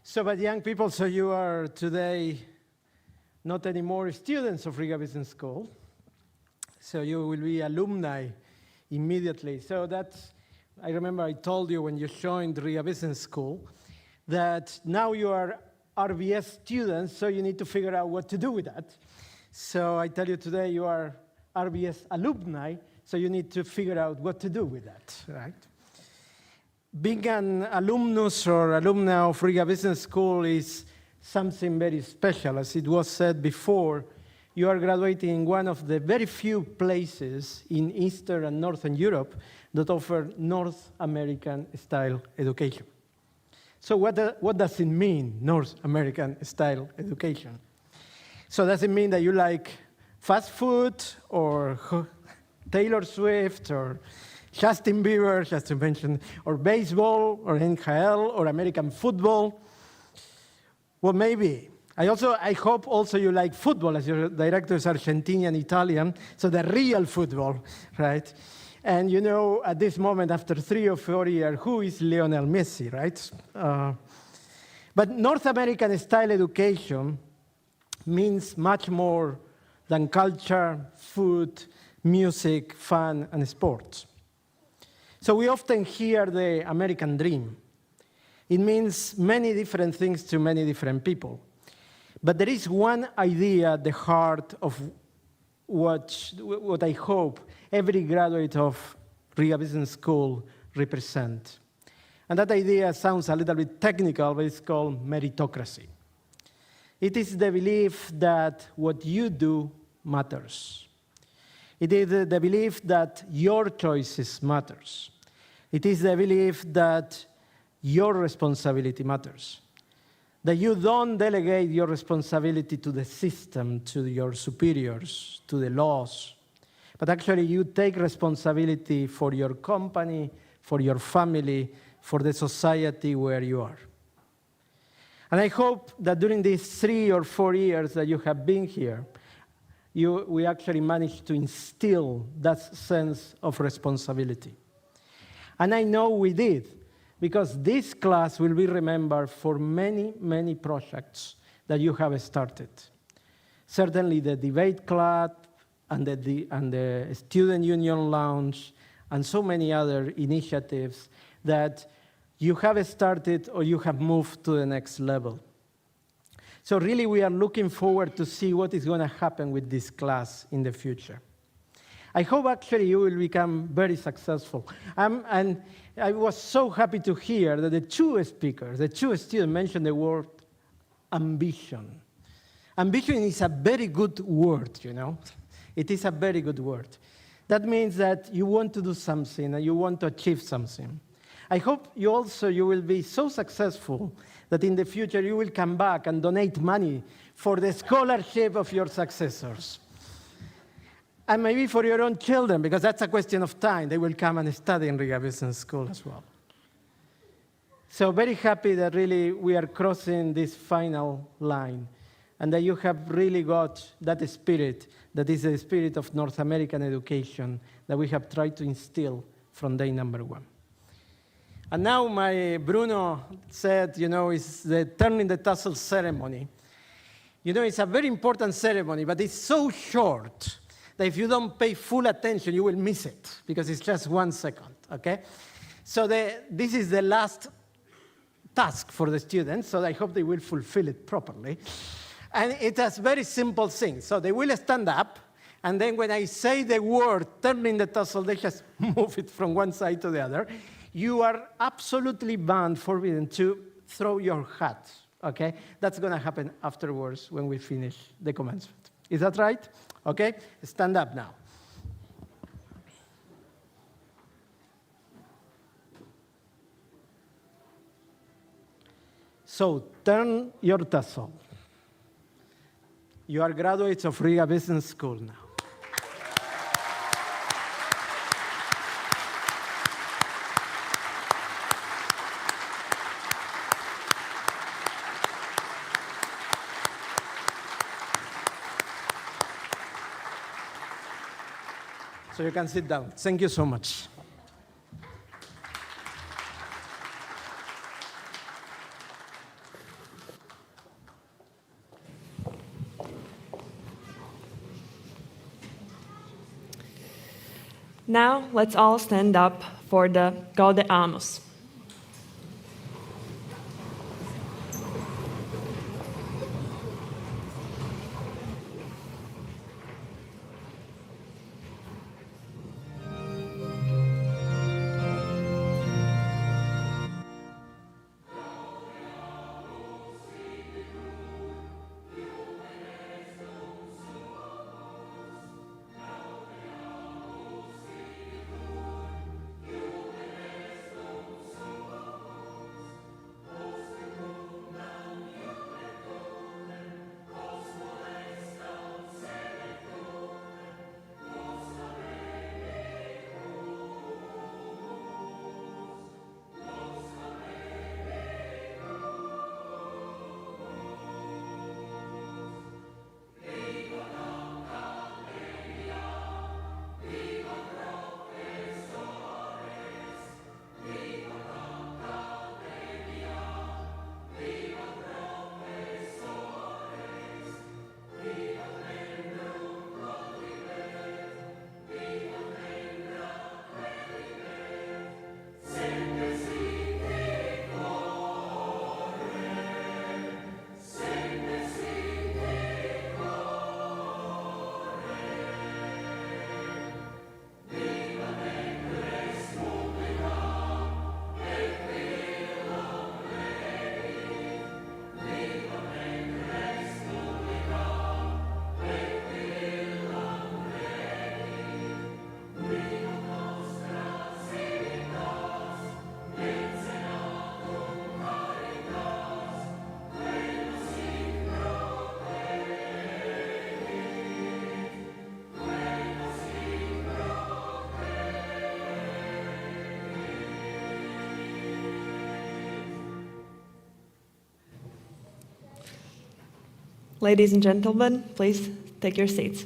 So, but young people, so you are today not anymore students of Riga Business School, so you will be alumni immediately. So that's, I remember I told you when you joined Riga Business School that now you are RBS students, so you need to figure out what to do with that. So I tell you today you are RBS alumni, so you need to figure out what to do with that, right? Being an alumnus or alumna of Riga Business School is something very special. As it was said before, you are graduating in one of the very few places in Eastern and Northern Europe that offer North American-style education. So what does it mean, North American-style education? So does it mean that you like fast food or Taylor Swift or Justin Bieber, just to mention, or baseball or NHL or American football? Well, maybe. I hope also you like football, as your director is Argentinian, Italian, so the real football, right? And you know, at this moment, after 3 or 4 years, who is Lionel Messi, right? But North American style education means much more than culture, food, music, fun, and sports. So we often hear the American dream. It means many different things to many different people. But there is one idea at the heart of what I hope every graduate of Riga Business School represent. And that idea sounds a little bit technical, but it's called meritocracy. It is the belief that what you do matters. It is the belief that your choices matters. It is the belief that your responsibility matters. That you don't delegate your responsibility to the system, to your superiors, to the laws, but actually you take responsibility for your company, for your family, for the society where you are. And I hope that during these 3 or 4 years that you have been here, we actually managed to instill that sense of responsibility. And I know we did, because this class will be remembered for many, many projects that you have started. Certainly the debate club and the student union lounge and so many other initiatives that you have started or you have moved to the next level. So really we are looking forward to see what is going to happen with this class in the future. I hope actually you will become very successful. And I was so happy to hear that the two speakers, the two students mentioned the word ambition. Ambition is a very good word, you know. It is a very good word. That means that you want to do something and you want to achieve something. I hope you will be so successful that in the future you will come back and donate money for the scholarship of your successors. And maybe for your own children, because that's a question of time. They will come and study in Riga Business School as well. So very happy that really we are crossing this final line and that you have really got that spirit that is the spirit of North American education that we have tried to instill from day number 1. And now my Bruno said, you know, it's the turning the tassel ceremony. You know, it's a very important ceremony, but it's so short that if you don't pay full attention, you will miss it, because it's just 1 second, okay? So this is the last task for the students, so I hope they will fulfill it properly. And it has very simple things. So they will stand up, and then when I say the word turning the tassel, they just move it from one side to the other. You are absolutely banned, forbidden to throw your hat, okay? That's going to happen afterwards when we finish the commencement. Is that right? Okay, stand up now. So turn your tassel. You are graduates of Riga Business School now. So you can sit down. Thank you so much. Now let's all stand up for the Gaudeamus. Ladies and gentlemen, please take your seats.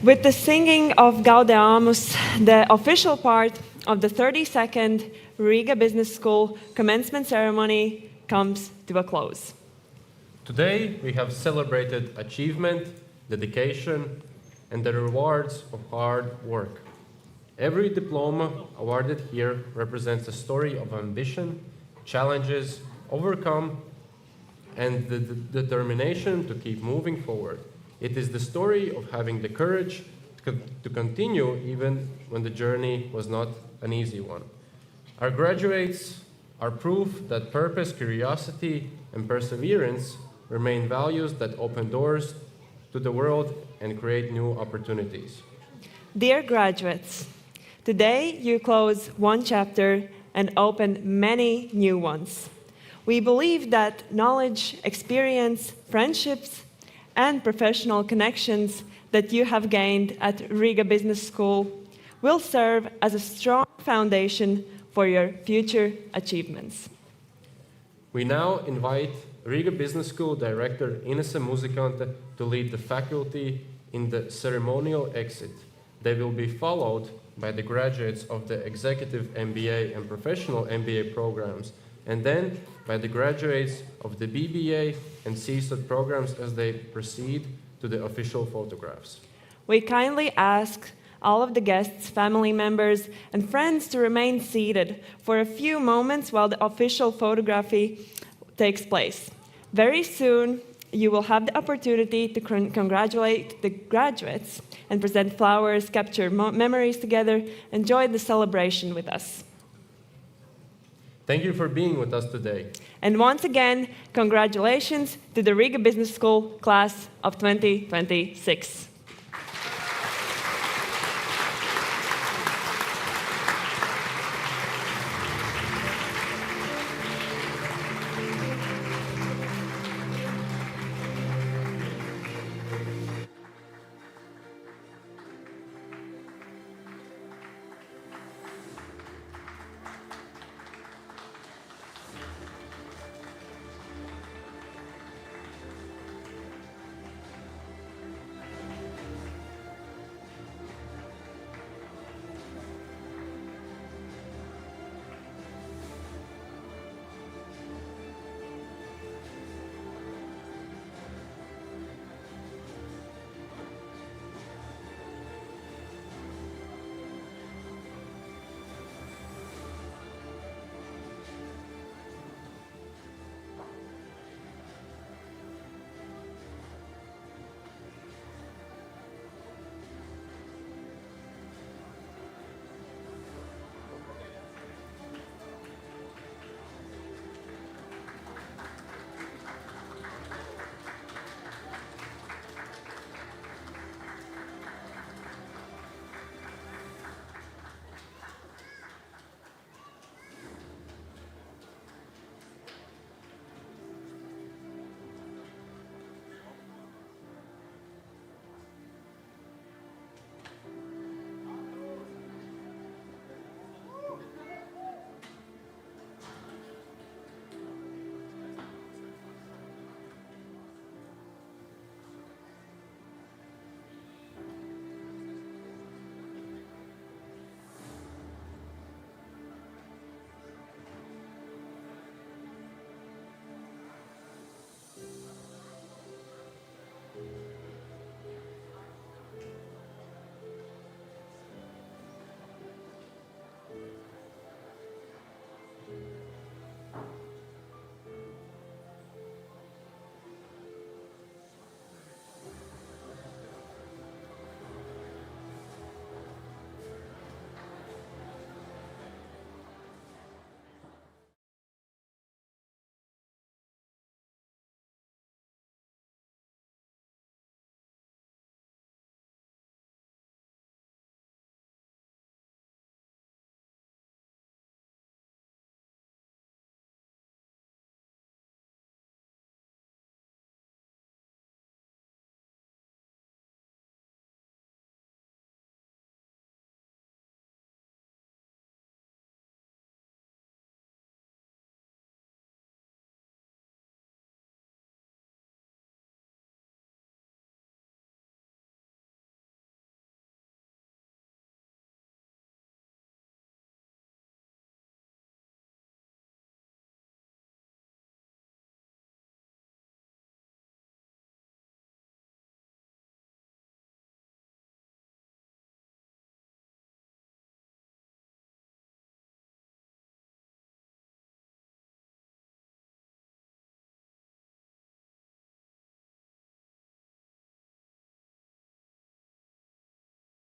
With the singing of Gaudeamus, the official part of the 32nd Riga Business School commencement ceremony comes to a close. Today, we have celebrated achievement, dedication, and the rewards of hard work. Every diploma awarded here represents a story of ambition, challenges overcome, and the determination to keep moving forward. It is the story of having the courage to continue even when the journey was not an easy one. Our graduates are proof that purpose, curiosity, and perseverance remain values that open doors to the world and create new opportunities. Dear graduates, today you close one chapter and open many new ones. We believe that knowledge, experience, friendships, and professional connections that you have gained at Riga Business School will serve as a strong foundation for your future achievements. We now invite Riga Business School Director Ines Muzikante to lead the faculty in the ceremonial exit. They will be followed by the graduates of the Executive MBA and Professional MBA programs, and then by the graduates of the BBA and CSUD programs as they proceed to the official photographs. We kindly ask all of the guests, family members, and friends to remain seated for a few moments while the official photography takes place. Very soon, you will have the opportunity to congratulate the graduates and present flowers, capture memories together, enjoy the celebration with us. Thank you for being with us today. And once again, congratulations to the Riga Business School class of 2026.